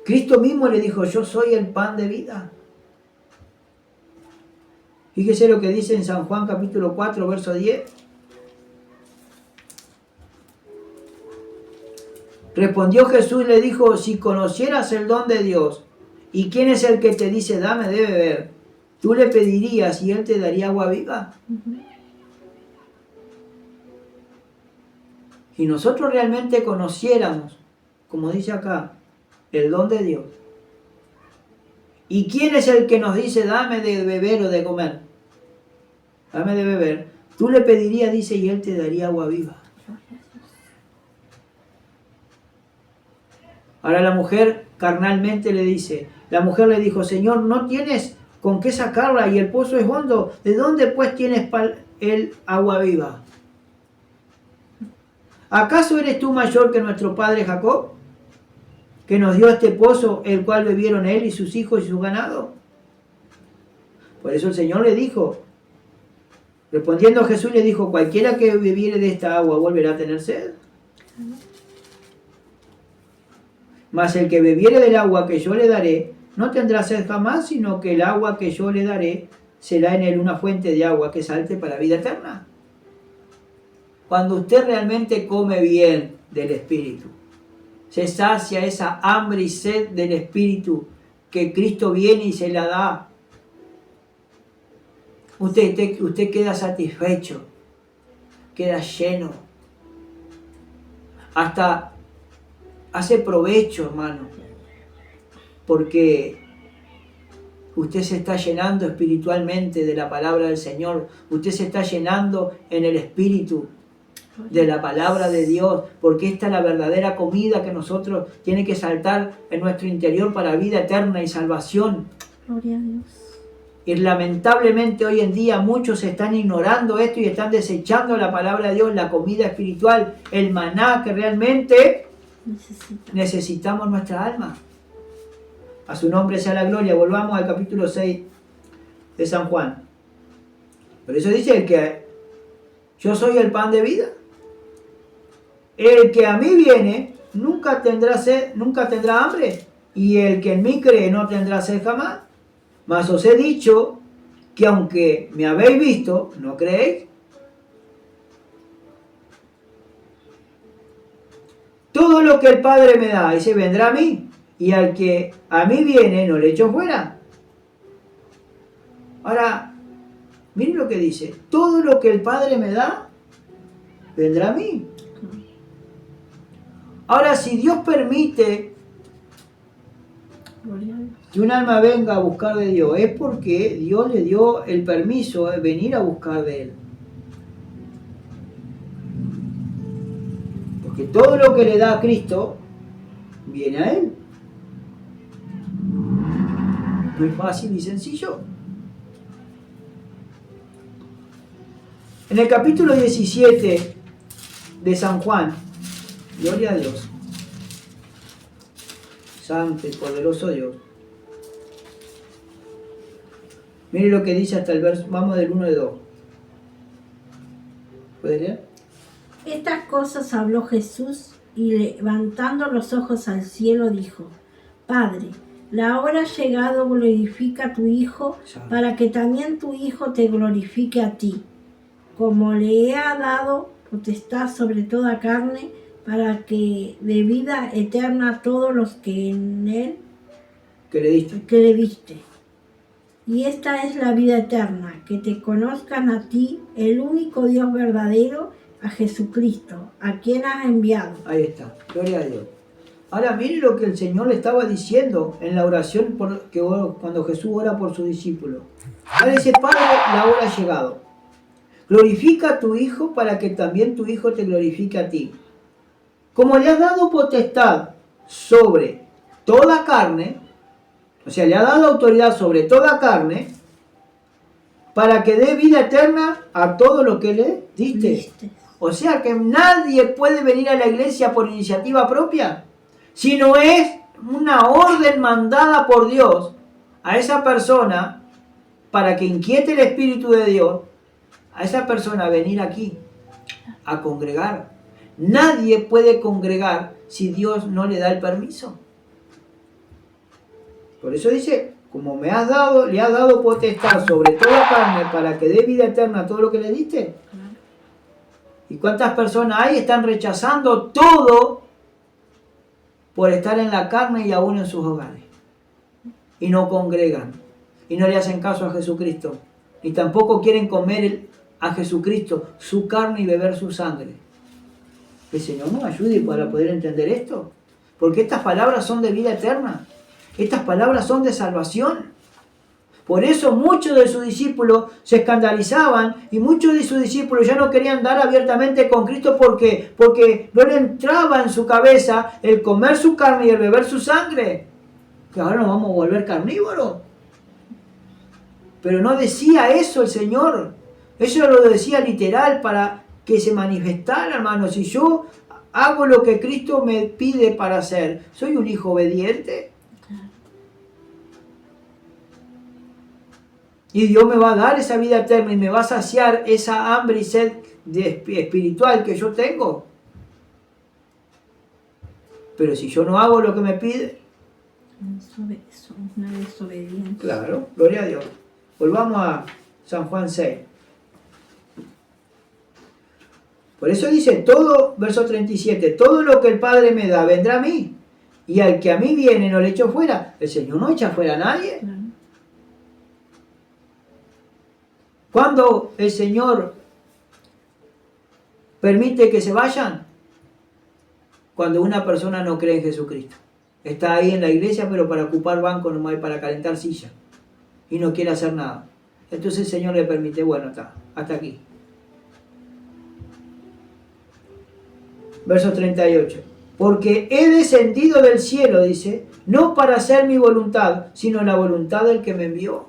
Cristo mismo le dijo, yo soy el pan de vida. Fíjese lo que dice en San Juan capítulo 4, verso 10. Respondió Jesús y le dijo, si conocieras el don de Dios y quién es el que te dice, dame de beber, tú le pedirías y él te daría agua viva. Si nosotros realmente conociéramos, como dice acá, el don de Dios, ¿y quién es el que nos dice, dame de beber o de comer? Dame de beber. Tú le pedirías, dice, y él te daría agua viva. Ahora la mujer carnalmente le dice, la mujer le dijo, Señor, no tienes con qué sacarla y el pozo es hondo. ¿De dónde pues tienes el agua viva? ¿Acaso eres tú mayor que nuestro padre Jacob, que nos dio este pozo, el cual bebieron él y sus hijos y su ganado? Por eso el Señor le dijo, respondiendo Jesús le dijo, cualquiera que bebiere de esta agua volverá a tener sed. Mas el que bebiere del agua que yo le daré, no tendrá sed jamás, sino que el agua que yo le daré será en él una fuente de agua que salte para vida eterna. Cuando usted realmente come bien del Espíritu, se sacia esa hambre y sed del Espíritu que Cristo viene y se la da. Usted queda satisfecho, queda lleno. Hasta hace provecho, hermano. porque usted se está llenando espiritualmente de la palabra del Señor. Usted se está llenando en el Espíritu de la palabra de Dios, porque esta es la verdadera comida que nosotros tiene que saltar en nuestro interior para vida eterna y salvación. Gloria a Dios. Y lamentablemente hoy en día muchos están ignorando esto y están desechando la palabra de Dios, la comida espiritual, el maná que realmente necesitamos nuestra alma. A su nombre sea la gloria. Volvamos al capítulo 6 de San Juan. Por eso dice que yo soy el pan de vida. El que a mí viene nunca tendrá sed, nunca tendrá hambre, y el que en mí cree no tendrá sed jamás. Mas os he dicho que aunque me habéis visto, no creéis. Todo lo que el Padre me da, ese vendrá a mí, y al que a mí viene no le echo fuera. Ahora, miren lo que dice. Todo lo que el Padre me da, vendrá a mí. Ahora, si Dios permite que un alma venga a buscar de Dios, es porque Dios le dio el permiso de venir a buscar de Él. Porque todo lo que le da a Cristo, viene a Él. Muy fácil y sencillo. En el capítulo 17 de San Juan, gloria a Dios, santo y poderoso Dios. Mire lo que dice hasta el verso, vamos del 1 de 2. ¿Puedes leer? Estas cosas habló Jesús y levantando los ojos al cielo dijo: Padre, la hora ha llegado, glorifica a tu Hijo, para que también tu Hijo te glorifique a ti, como le ha dado potestad sobre toda carne, para que dé vida eterna a todos los que en él ¿Qué le diste? que le diste. Y esta es la vida eterna, que te conozcan a ti, el único Dios verdadero, a Jesucristo, a quien has enviado. Ahí está, gloria a Dios. Ahora mire lo que el Señor le estaba diciendo en la oración cuando Jesús ora por sus discípulos. Ahora dice: Padre, la hora ha llegado. Glorifica a tu Hijo para que también tu Hijo te glorifique a ti. Como le has dado potestad sobre toda carne, o sea, le ha dado autoridad sobre toda carne, para que dé vida eterna a todo lo que le diste. O sea que nadie puede venir a la iglesia por iniciativa propia, sino es una orden mandada por Dios a esa persona para que inquiete el Espíritu de Dios a esa persona a venir aquí a congregar. Nadie puede congregar si Dios no le da el permiso. Por eso dice: como me has dado, le has dado potestad sobre toda carne para que dé vida eterna a todo lo que le diste. ¿Y cuántas personas hay están rechazando todo por estar en la carne y aún en sus hogares? Y no congregan, y no le hacen caso a Jesucristo, y tampoco quieren comer a Jesucristo, su carne, y beber su sangre. El Señor nos ayude para poder entender esto, porque estas palabras son de vida eterna, estas palabras son de salvación. Por eso muchos de sus discípulos se escandalizaban y muchos de sus discípulos ya no querían dar abiertamente con Cristo porque no le entraba en su cabeza el comer su carne y el beber su sangre. Que ahora nos vamos a volver carnívoros. Pero no decía eso el Señor. Eso lo decía literal para que se manifestara, hermano. Si yo hago lo que Cristo me pide para hacer, ¿soy un hijo obediente? Y Dios me va a dar esa vida eterna y me va a saciar esa hambre y sed espiritual que yo tengo. Pero si yo no hago lo que me pide, una desobediencia. Claro, gloria a Dios. Volvamos a San Juan 6. Por eso dice todo, verso 37, todo lo que el Padre me da vendrá a mí, y al que a mí viene no le echo fuera. El Señor no echa fuera a nadie. Claro. ¿Cuándo el Señor permite que se vayan? Cuando una persona no cree en Jesucristo. Está ahí en la iglesia, pero para ocupar banco nomás y para calentar silla. Y no quiere hacer nada. Entonces el Señor le permite, bueno, está, hasta aquí. Verso 38. Porque he descendido del cielo, dice, no para hacer mi voluntad, sino la voluntad del que me envió.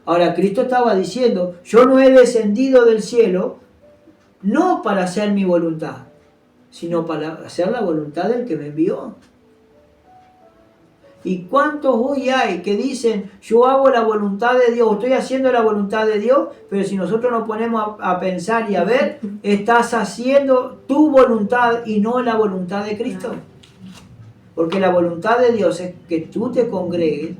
Ahora, Cristo estaba diciendo, yo no he descendido del cielo, no para hacer mi voluntad, sino para hacer la voluntad del que me envió. ¿Y cuántos hoy hay que dicen, yo hago la voluntad de Dios, estoy haciendo la voluntad de Dios, pero si nosotros nos ponemos a pensar y a ver, estás haciendo tu voluntad y no la voluntad de Cristo? Porque la voluntad de Dios es que tú te congregues,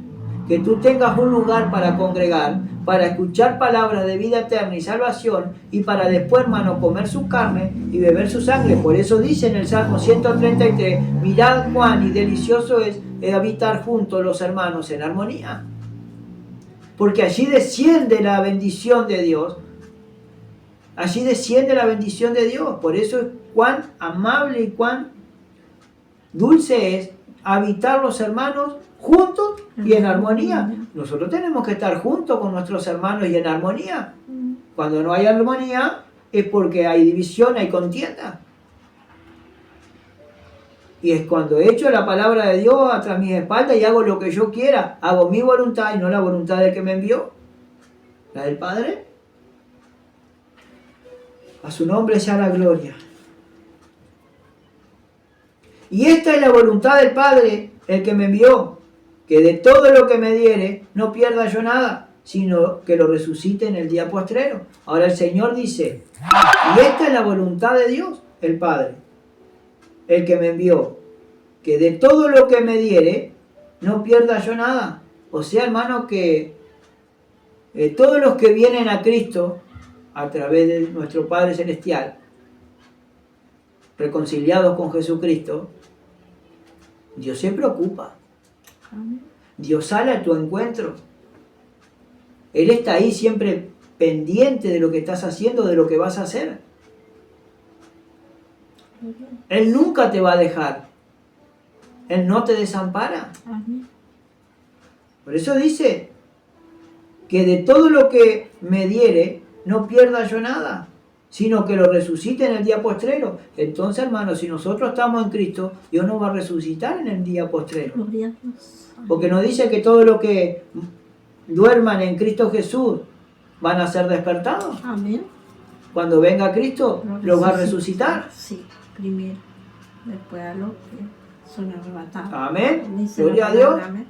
que tú tengas un lugar para congregar, para escuchar palabras de vida eterna y salvación, y para después, hermano, comer su carne y beber su sangre. Por eso dice en el Salmo 133, mirad cuán y delicioso es habitar juntos los hermanos en armonía. Porque allí desciende la bendición de Dios. Allí desciende la bendición de Dios. Por eso es cuán amable y cuán dulce es habitar los hermanos juntos y en armonía. Nosotros tenemos que estar juntos con nuestros hermanos y en armonía. Cuando no hay armonía es porque hay división, hay contienda. Y es cuando echo la palabra de Dios atrás mis espaldas y hago lo que yo quiera, hago mi voluntad y no la voluntad del que me envió, la del Padre. A su nombre sea la gloria. Y esta es la voluntad del Padre, el que me envió, que de todo lo que me diere no pierda yo nada, sino que lo resucite en el día postrero. Ahora el Señor dice, y esta es la voluntad de Dios, el Padre, el que me envió, que de todo lo que me diere no pierda yo nada. O sea, hermano, que todos los que vienen a Cristo a través de nuestro Padre Celestial, reconciliados con Jesucristo, Dios se preocupa. Dios sale a tu encuentro. Él está ahí siempre pendiente de lo que estás haciendo, de lo que vas a hacer. Él nunca te va a dejar. Él no te desampara. Por eso dice que de todo lo que me diere no pierda yo nada, sino que lo resucite en el día postrero. Entonces, hermanos, si nosotros estamos en Cristo, Dios nos va a resucitar en el día postrero. Porque nos dice que todos los que duerman en Cristo Jesús van a ser despertados. Amén. Cuando venga Cristo, los va a resucitar. Sí, primero. Después a los que son arrebatados. Amén. Gloria a Dios. Amén.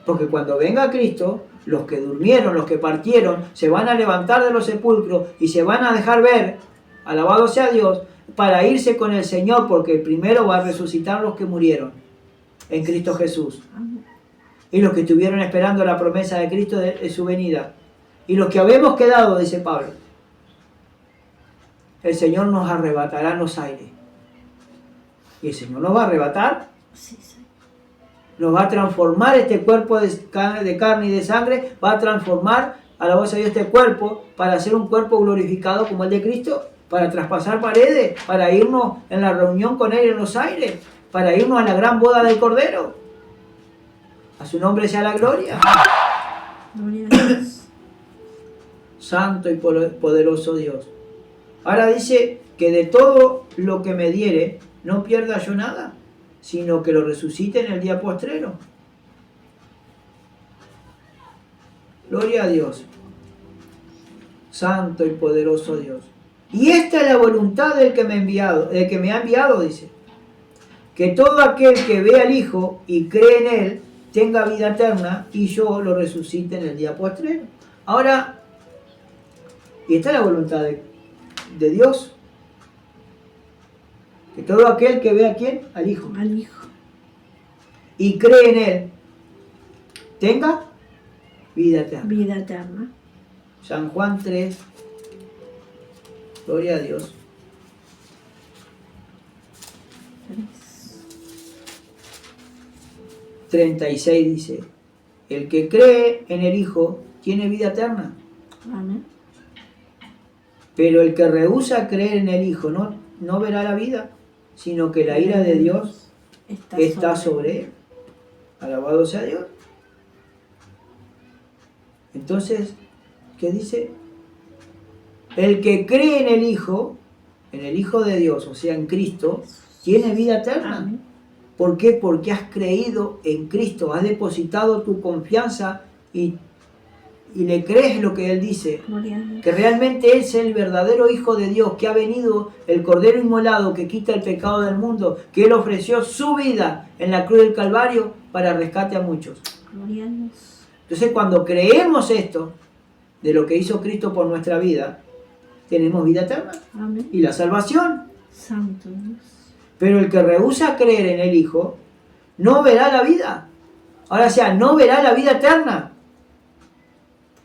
Porque cuando venga Cristo, los que durmieron, los que partieron, se van a levantar de los sepulcros y se van a dejar ver, alabado sea Dios, para irse con el Señor, porque primero va a resucitar los que murieron en Cristo Jesús. Y los que estuvieron esperando la promesa de Cristo de su venida. Y los que habemos quedado, dice Pablo, el Señor nos arrebatará en los aires. Y el Señor nos va a arrebatar. Sí, sí. Nos va a transformar este cuerpo de carne y de sangre, va a transformar, alabado sea Dios, este cuerpo para hacer un cuerpo glorificado como el de Cristo, para traspasar paredes, para irnos en la reunión con Él en los aires, para irnos a la gran boda del Cordero. A su nombre sea la gloria. Gloria a Dios. Santo y poderoso Dios. Ahora dice que de todo lo que me diere, no pierda yo nada, sino que lo resucite en el día postrero. Gloria a Dios. Santo y poderoso Dios. Y esta es la voluntad del que me ha enviado, dice. Que todo aquel que ve al Hijo y cree en Él, tenga vida eterna, y yo lo resucite en el día postrero. Ahora, y esta es la voluntad de Dios. Que todo aquel que ve a quién, al Hijo. Al Hijo. Y cree en Él, tenga vida eterna. Vida eterna. San Juan 3, gloria a Dios. 36 dice, el que cree en el Hijo tiene vida eterna. Amén. Pero el que rehúsa creer en el Hijo no verá la vida, sino que la ira de Dios está sobre él. Alabado sea Dios. Entonces, ¿qué dice? El que cree en el Hijo de Dios, o sea, en Cristo, tiene vida eterna. Amén. ¿Por qué? Porque has creído en Cristo, has depositado tu confianza y le crees lo que Él dice, Gloria a Dios. que realmente Él es el verdadero Hijo de Dios, que ha venido el Cordero Inmolado que quita el pecado del mundo, que Él ofreció su vida en la cruz del Calvario para rescate a muchos. Gloria a Dios. Entonces, cuando creemos esto, de lo que hizo Cristo por nuestra vida, tenemos vida eterna Amén. y la salvación. Santo Dios. Pero el que rehúsa creer en el Hijo, no verá la vida. Ahora, o sea, no verá la vida eterna.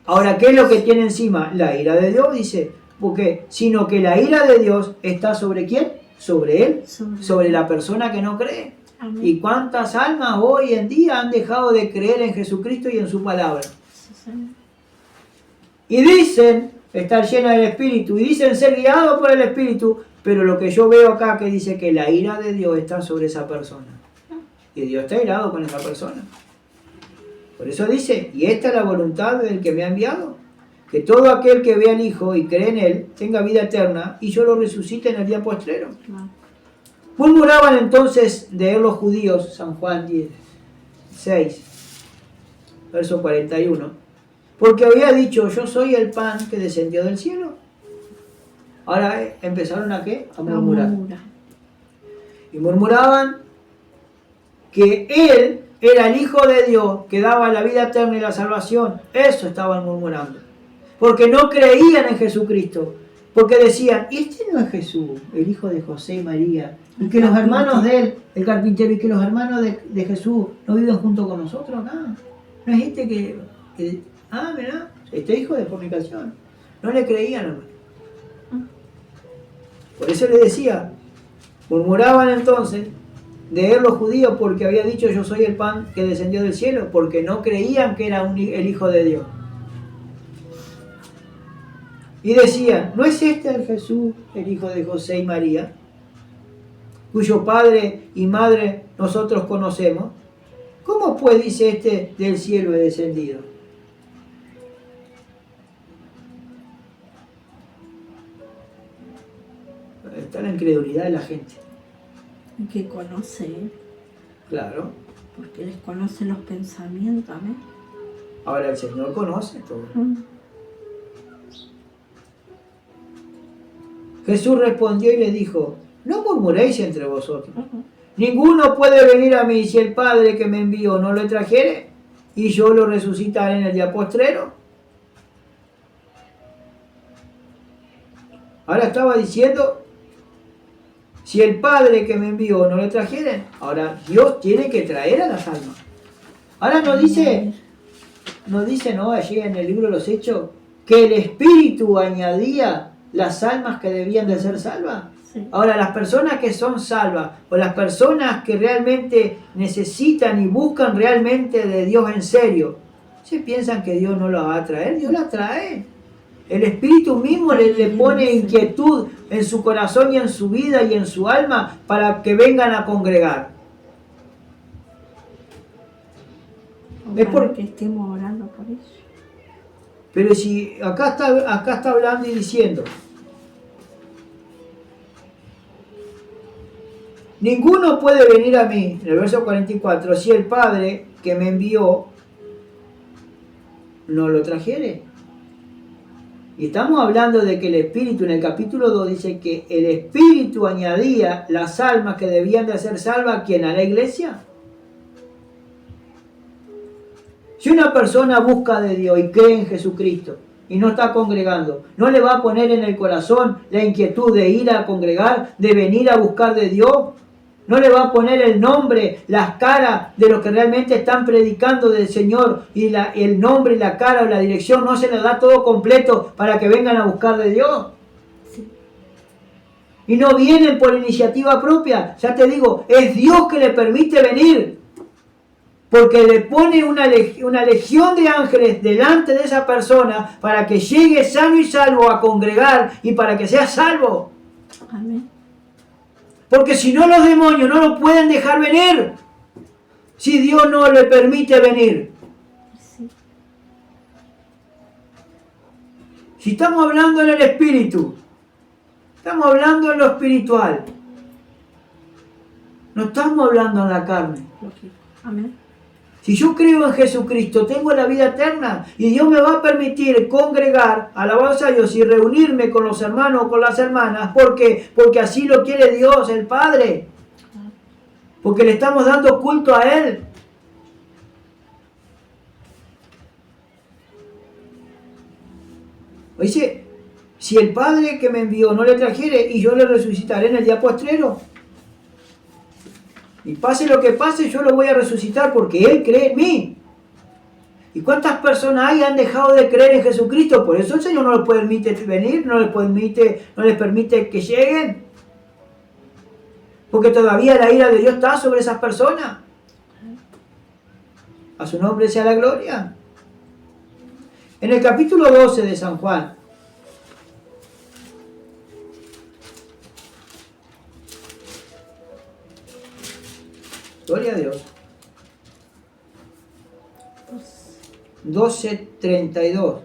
Ahora, ¿qué es lo que tiene encima? La ira de Dios, dice. ¿Por qué? Sino que la ira de Dios está ¿sobre quién? Sobre él, sobre la persona que no cree. Amén. ¿Y cuántas almas hoy en día han dejado de creer en Jesucristo y en su palabra? Sí, Señor. Y dicen estar llenas del Espíritu, y dicen ser guiados por el Espíritu, pero lo que yo veo acá que dice que la ira de Dios está sobre esa persona. Y Dios está irado con esa persona. Por eso dice, y esta es la voluntad del que me ha enviado, que todo aquel que vea al Hijo y cree en Él tenga vida eterna, y yo lo resucite en el día postrero. Claro. Murmuraban entonces de él los judíos, San Juan 16, verso 41, porque había dicho, yo soy el pan que descendió del cielo. Ahora empezaron ¿a qué? A murmurar. Y murmuraban que Él era el Hijo de Dios, que daba la vida eterna y la salvación. Eso estaban murmurando. Porque no creían en Jesucristo. Porque decían, este no es Jesús, el hijo de José y María. Y que los hermanos de él, el carpintero, y que los hermanos de Jesús no viven junto con nosotros acá. No es este que ¿verdad? Este hijo de fornicación. No le creían, hermano. Por eso le decía, murmuraban entonces de él los judíos porque había dicho yo soy el pan que descendió del cielo, porque no creían que era el Hijo de Dios. Y decían, ¿no es este el Jesús, el hijo de José y María, cuyo padre y madre nosotros conocemos? ¿Cómo pues dice este del cielo he descendido? Está la incredulidad de la gente. Y que conoce Él, Claro. porque les conoce los pensamientos. Amén. Ahora el Señor conoce todo. Jesús respondió y le dijo, no murmuréis entre vosotros. Ninguno puede venir a mí si el Padre que me envió no lo trajere, y yo lo resucitaré en el día postrero. Ahora estaba diciendo, si el Padre que me envió no lo trajere, ahora Dios tiene que traer a las almas. Ahora no dice, no, allí en el libro de los Hechos, que el Espíritu añadía las almas que debían de ser salvas. Sí. Ahora, las personas que son salvas o las personas que realmente necesitan y buscan realmente de Dios en serio, ¿se piensan que Dios no la va a traer? Dios la trae. El Espíritu mismo le pone inquietud en su corazón y en su vida y en su alma para que vengan a congregar. Es por que estemos orando por eso. Pero si acá está hablando y diciendo, ninguno puede venir a mí, en el verso 44, si el Padre que me envió no lo trajere. Y estamos hablando de que el Espíritu, en el capítulo 2 dice que el Espíritu añadía las almas que debían de ser salvas, ¿a quién? ¿A la iglesia? Si una persona busca de Dios y cree en Jesucristo y no está congregando, ¿no le va a poner en el corazón la inquietud de ir a congregar, de venir a buscar de Dios? ¿No le va a poner el nombre, las caras de los que realmente están predicando del Señor y el nombre, la cara o la dirección no se les da todo completo para que vengan a buscar de Dios? Sí. Y no vienen por iniciativa propia. Ya te digo, es Dios que le permite venir. Porque le pone una legión de ángeles delante de esa persona para que llegue sano y salvo a congregar y para que sea salvo. Amén. Porque si no, los demonios no lo pueden dejar venir. Si Dios no le permite venir. Sí. Si estamos hablando en el espíritu, estamos hablando en lo espiritual. No estamos hablando en la carne. Lógico. Amén. Si yo creo en Jesucristo, tengo la vida eterna y Dios me va a permitir congregar, alabanza a Dios, y reunirme con los hermanos o con las hermanas. ¿Por qué? Porque así lo quiere Dios, el Padre. Porque le estamos dando culto a Él. Dice, si el Padre que me envió no le trajere, y yo le resucitaré en el día postrero. Y pase lo que pase, yo lo voy a resucitar porque Él cree en mí. ¿Y cuántas personas hay que han dejado de creer en Jesucristo? Por eso el Señor no les permite venir, no les permite que lleguen. Porque todavía la ira de Dios está sobre esas personas. A su nombre sea la gloria. En el capítulo 12 de San Juan, gloria a Dios. 12:32.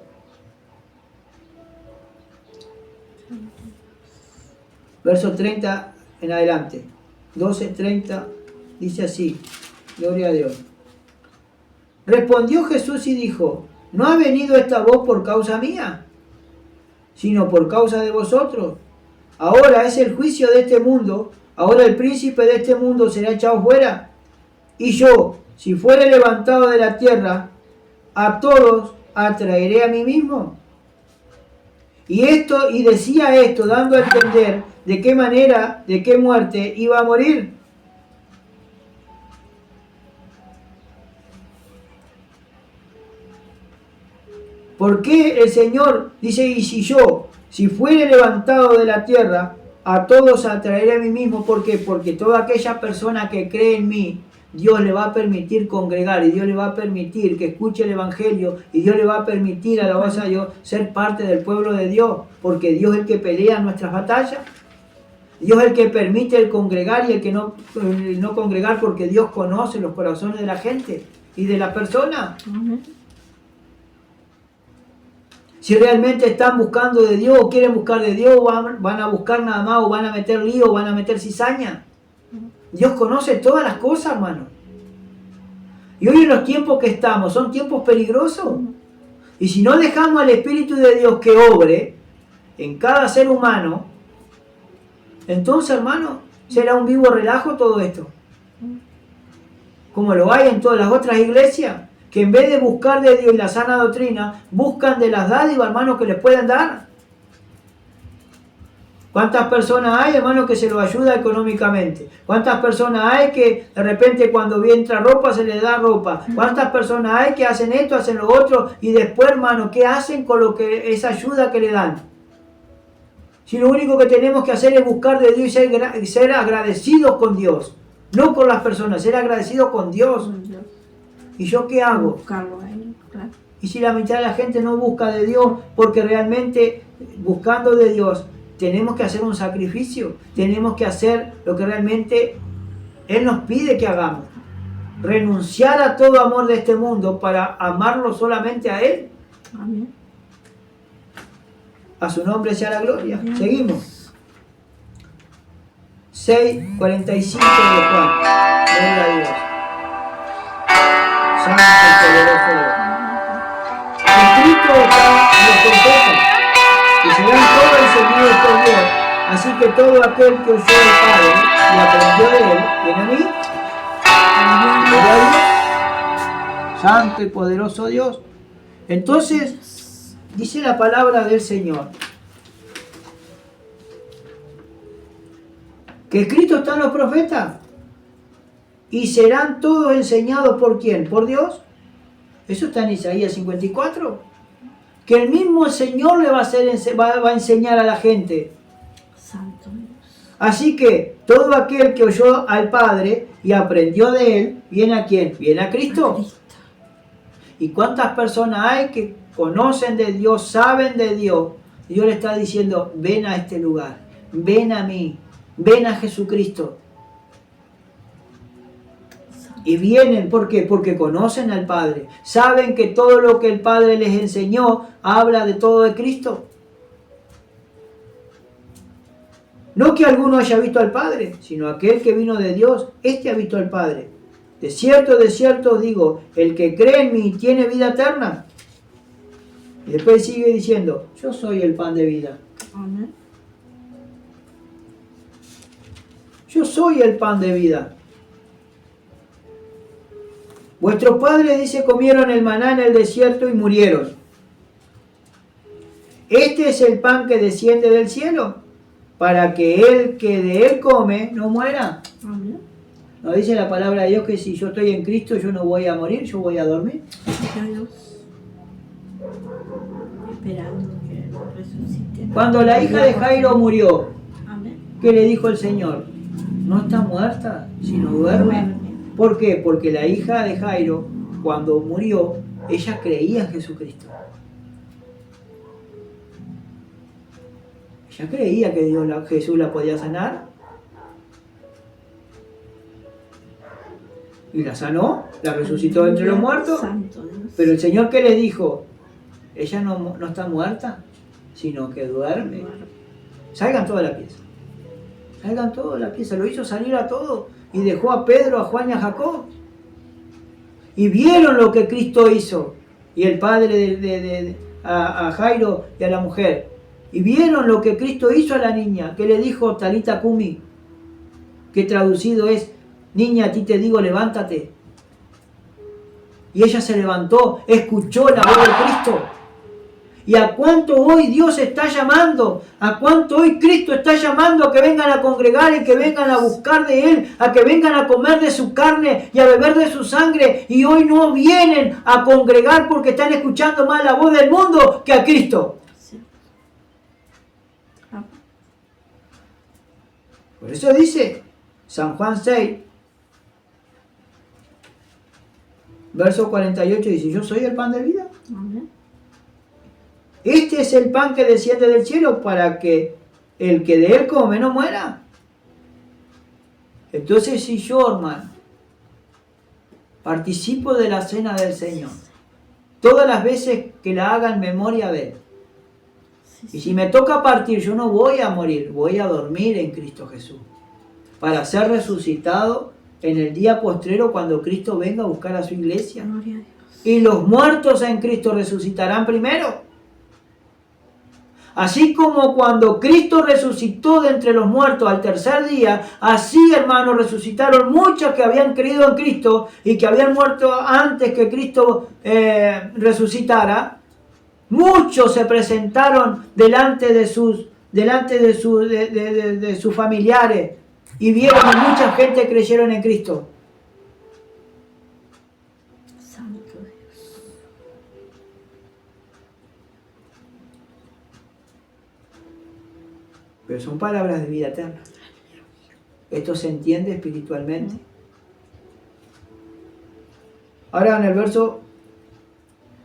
Verso 30 en adelante. 12:30 dice así. Gloria a Dios. Respondió Jesús y dijo: ¿no ha venido esta voz por causa mía, sino por causa de vosotros? Ahora es el juicio de este mundo. Ahora el príncipe de este mundo será echado fuera. Y yo, si fuere levantado de la tierra, a todos atraeré a mí mismo. Y decía esto, dando a entender de qué manera, de qué muerte iba a morir. ¿Por qué el Señor dice, y si fuere levantado de la tierra, a todos atraeré a mí mismo? ¿Por qué? Porque toda aquella persona que cree en mí, Dios le va a permitir congregar, y Dios le va a permitir que escuche el Evangelio, y Dios le va a permitir, alabanza a Dios, ser parte del pueblo de Dios, porque Dios es el que pelea nuestras batallas. Dios es el que permite el congregar y el que no congregar, porque Dios conoce los corazones de la gente y de la persona. Si realmente están buscando de Dios o quieren buscar de Dios, van a buscar nada más, o van a meter lío, o van a meter cizaña. Dios conoce todas las cosas, hermano. Y hoy en los tiempos que estamos, son tiempos peligrosos. Y si no dejamos al Espíritu de Dios que obre en cada ser humano, entonces, hermano, será un vivo relajo todo esto. Como lo hay en todas las otras iglesias, que en vez de buscar de Dios y la sana doctrina, buscan de las dádivas, hermanos, que les pueden dar. ¿Cuántas personas hay, hermanos, que se los ayuda económicamente? ¿Cuántas personas hay que de repente cuando entra ropa se les da ropa? ¿Cuántas personas hay que hacen esto, hacen lo otro? Y después, hermano, ¿qué hacen con esa ayuda que le dan? Si lo único que tenemos que hacer es buscar de Dios y ser agradecidos con Dios. No con las personas, ser agradecidos con Dios. ¿Y yo qué hago? Buscarlo a Él, claro. Y si la mitad de la gente no busca de Dios, porque realmente buscando de Dios tenemos que hacer un sacrificio, tenemos que hacer lo que realmente Él nos pide que hagamos. Renunciar a todo amor de este mundo para amarlo solamente a Él. Amén. A su nombre sea la gloria. Amén. Seguimos. 6:45 de Juan. Gloria a Dios. Santo y poderoso Dios. Escrito está en los profetas, y serán todos encendidos por Dios. Así que todo aquel que oyó del Padre y aprendió de Él, viene a mí. Gloria a Dios. Santo y poderoso Dios. Entonces, dice la palabra del Señor, que escrito están los profetas, y serán todos enseñados ¿por quién? ¿Por Dios? Eso está en Isaías 54. Que el mismo Señor le va a enseñar a la gente. Santo Dios. Así que todo aquel que oyó al Padre y aprendió de Él, ¿viene a quién? Viene a Cristo. A Cristo. ¿Y cuántas personas hay que conocen de Dios, saben de Dios? Dios le está diciendo, ven a este lugar, ven a mí. ven a Jesucristo. Y vienen, ¿por qué? Porque conocen al Padre. Saben que todo lo que el Padre les enseñó habla de todo de Cristo. No que alguno haya visto al Padre, sino aquel que vino de Dios, este ha visto al Padre. De cierto os digo, el que cree en mí tiene vida eterna. Y después sigue diciendo, yo soy el pan de vida. Amén. Yo soy el pan de vida. Vuestros padres, dice, comieron el maná en el desierto y murieron. Este es el pan que desciende del cielo, para que el que de él come no muera. Amén. ¿No dice la palabra de Dios que si yo estoy en Cristo yo no voy a morir, yo voy a dormir? Dios. Esperando que resucite. Cuando la hija de Jairo murió, Amén. ¿qué le dijo el Señor? No está muerta, sino duerme. ¿Por qué? Porque la hija de Jairo, cuando murió, ella creía en Jesucristo. Ella creía que Jesús la podía sanar. Y la sanó, la resucitó de entre los muertos. Santo Dios. Pero el Señor, ¿qué le dijo? Ella no está muerta, sino que duerme. Salgan toda la pieza. Salgan toda la pieza. Lo hizo salir a todos. Y dejó a Pedro, a Juan y a Jacob. Y vieron lo que Cristo hizo. Y el padre a Jairo y a la mujer. Y vieron lo que Cristo hizo a la niña. Que le dijo Talita Kumi. Que traducido es, niña, a ti te digo, levántate. Y ella se levantó, escuchó la voz de Cristo. ¿Y a cuánto hoy Dios está llamando? ¿A cuánto hoy Cristo está llamando a que vengan a congregar y que vengan a buscar de Él? A que vengan a comer de su carne y a beber de su sangre. Y hoy no vienen a congregar porque están escuchando más la voz del mundo que a Cristo. Sí. Por eso dice San Juan 6, verso 48, dice, yo soy el pan de vida. Amén. Este es el pan que desciende del cielo para que el que de él come no muera. Entonces, si yo, hermano, participo de la cena del Señor, todas las veces que la haga en memoria de Él, y si me toca partir, yo no voy a morir, voy a dormir en Cristo Jesús, para ser resucitado en el día postrero cuando Cristo venga a buscar a su iglesia. Gloria a Dios. Y los muertos en Cristo resucitarán primero. Así como cuando Cristo resucitó de entre los muertos al tercer día, así, hermanos, resucitaron muchos que habían creído en Cristo y que habían muerto antes que Cristo resucitara. Muchos se presentaron delante de sus familiares y vieron que mucha gente creyeron en Cristo. Santo Dios. Pero son palabras de vida eterna. Esto se entiende espiritualmente. Ahora en el verso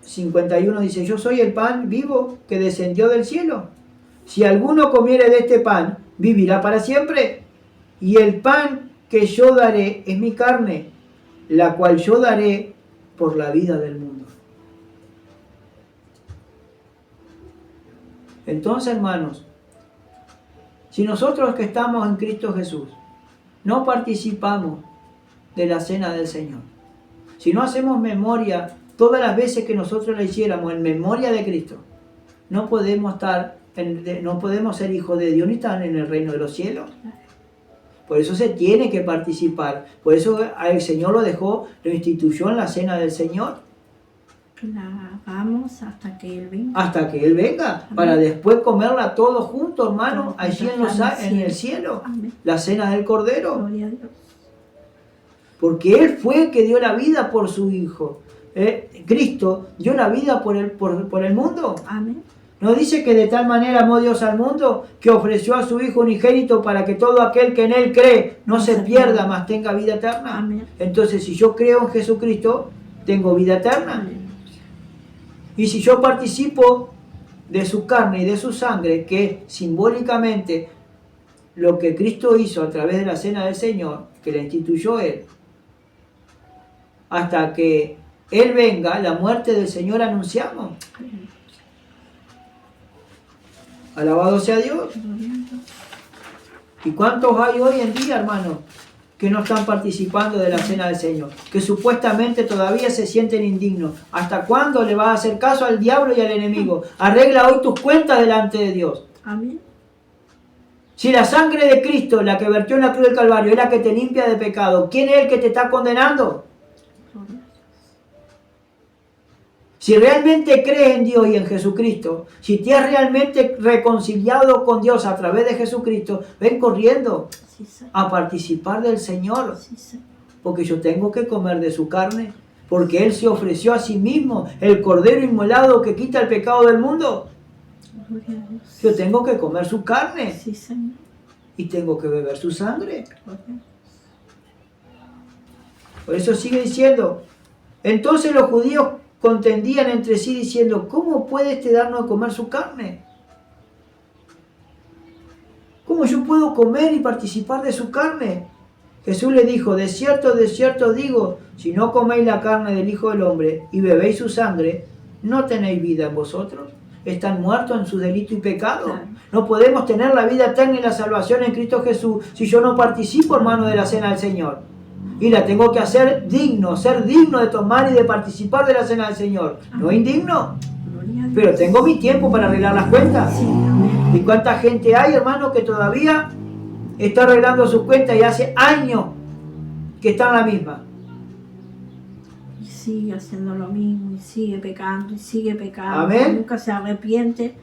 51 dice, yo soy el pan vivo que descendió del cielo. Si alguno comiere de este pan, vivirá para siempre. Y el pan que yo daré es mi carne, la cual yo daré por la vida del mundo. Entonces, hermanos, si nosotros que estamos en Cristo Jesús no participamos de la cena del Señor, si no hacemos memoria todas las veces que nosotros la hiciéramos en memoria de Cristo, no podemos ser hijos de Dios ni estar en el reino de los cielos. Por eso se tiene que participar. Por eso el Señor lo instituyó en la cena del Señor. La hagamos hasta que Él venga. Hasta que Él venga, amén, para después comerla todos juntos, hermano, allí en el cielo. Amén. La cena del Cordero. Gloria a Dios. Porque Él fue el que dio la vida por su Hijo. Cristo dio la vida por el mundo. Amén. ¿No dice que de tal manera amó Dios al mundo que ofreció a su Hijo unigénito para que todo aquel que en Él cree no se pierda, mas tenga vida eterna? Amén. Entonces, si yo creo en Jesucristo, tengo vida eterna. Amén. Y si yo participo de su carne y de su sangre, que simbólicamente lo que Cristo hizo a través de la cena del Señor, que la instituyó Él, hasta que Él venga, la muerte del Señor anunciamos. Alabado sea Dios. ¿Y cuántos hay hoy en día, hermano, que no están participando de la cena del Señor? Que supuestamente todavía se sienten indignos. ¿Hasta cuándo le vas a hacer caso al diablo y al enemigo? Arregla hoy tus cuentas delante de Dios. Amén. Si la sangre de Cristo, la que vertió en la cruz del Calvario, es la que te limpia de pecado, ¿quién es el que te está condenando? Si realmente crees en Dios y en Jesucristo, si te has realmente reconciliado con Dios a través de Jesucristo, ven corriendo a participar del Señor. Porque yo tengo que comer de su carne, porque Él se ofreció a sí mismo, el Cordero inmolado que quita el pecado del mundo. Yo tengo que comer su carne y tengo que beber su sangre. Por eso sigue diciendo, entonces los judíos contendían entre sí diciendo, ¿cómo puede este darnos a comer su carne? ¿Cómo yo puedo comer y participar de su carne? Jesús le dijo, de cierto digo, si no coméis la carne del Hijo del Hombre y bebéis su sangre, no tenéis vida en vosotros. Están muertos en su delito y pecado. Claro. No podemos tener la vida eterna y la salvación en Cristo Jesús si yo no participo, hermano, de la cena del Señor. Y la tengo que hacer digno, ser digno de tomar y de participar de la cena del Señor. No indigno, pero tengo mi tiempo para arreglar las cuentas. ¿Y cuánta gente hay, hermano, que todavía está arreglando sus cuentas y hace años que está en la misma? Y sigue haciendo lo mismo, y sigue pecando, Amén. Nunca se arrepiente.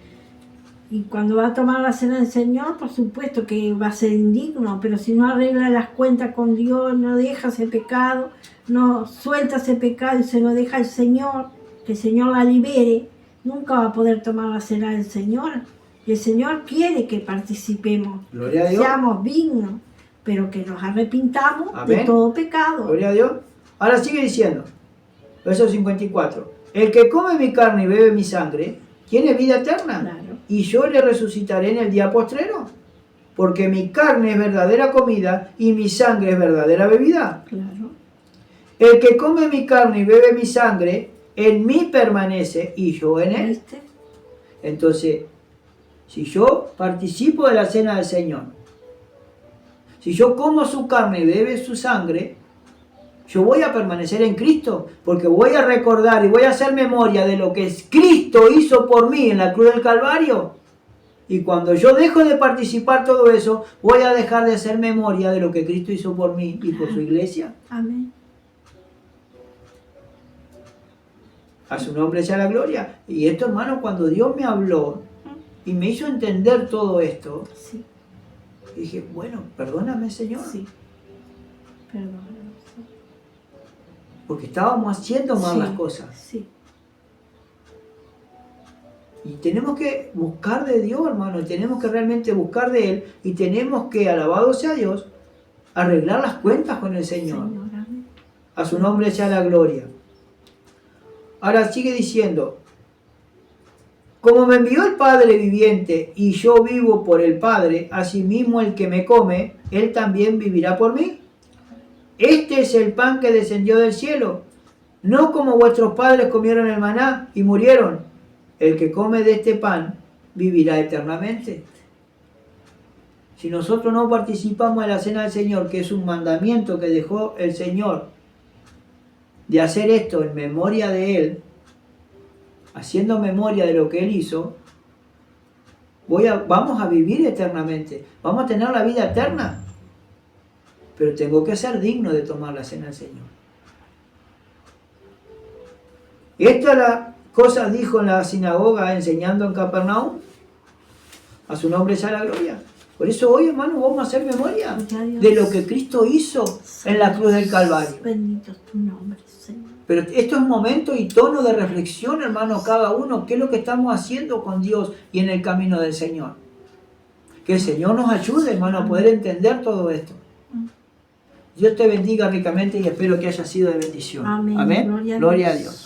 Y cuando va a tomar la cena del Señor, por supuesto que va a ser indigno, pero si no arregla las cuentas con Dios, no deja ese pecado, no suelta ese pecado y se lo deja al Señor, que el Señor la libere, nunca va a poder tomar la cena del Señor. Y el Señor quiere que participemos, Gloria a Dios. Seamos dignos, pero que nos arrepintamos Amén. De todo pecado. Gloria a Dios. Ahora sigue diciendo, verso 54, el que come mi carne y bebe mi sangre, tiene vida eterna. Claro. Y yo le resucitaré en el día postrero, porque mi carne es verdadera comida y mi sangre es verdadera bebida. Claro. El que come mi carne y bebe mi sangre, en mí permanece y yo en él. ¿Viste? Entonces, si yo participo de la cena del Señor, si yo como su carne y bebe su sangre, yo voy a permanecer en Cristo, porque voy a recordar y voy a hacer memoria de lo que Cristo hizo por mí en la cruz del Calvario. Y cuando yo dejo de participar todo eso, voy a dejar de hacer memoria de lo que Cristo hizo por mí y por su iglesia. Amén. A su nombre sea la gloria. Y esto, hermano, cuando Dios me habló y me hizo entender todo esto, sí. Dije, bueno, perdóname, Señor. Sí, perdóname. Porque estábamos haciendo mal las cosas. Sí. Y tenemos que buscar de Dios, hermano. Tenemos que realmente buscar de Él. Y tenemos que, alabado sea Dios, arreglar las cuentas con el Señor. A su nombre sea la gloria. Ahora sigue diciendo, como me envió el Padre viviente y yo vivo por el Padre, asimismo el que me come, Él también vivirá por mí. Este es el pan que descendió del cielo, no como vuestros padres comieron el maná y murieron. El que come de este pan vivirá eternamente. Si nosotros no participamos en la cena del Señor, que es un mandamiento que dejó el Señor, de hacer esto en memoria de Él, haciendo memoria de lo que Él hizo, vamos a vivir eternamente, vamos a tener la vida eterna. Pero tengo que ser digno de tomar la cena del Señor. Esta la cosa dijo en la sinagoga enseñando en Capernaum. A su nombre sea la gloria. Por eso hoy, hermano, vamos a hacer memoria de lo que Cristo hizo en la cruz del Calvario. Bendito es tu nombre, Señor. Pero esto es momento y tono de reflexión, hermano, cada uno. ¿Qué es lo que estamos haciendo con Dios y en el camino del Señor? Que el Señor nos ayude, hermano, a poder entender todo esto. Dios te bendiga ricamente y espero que haya sido de bendición. Amén. Amén. Gloria a Dios.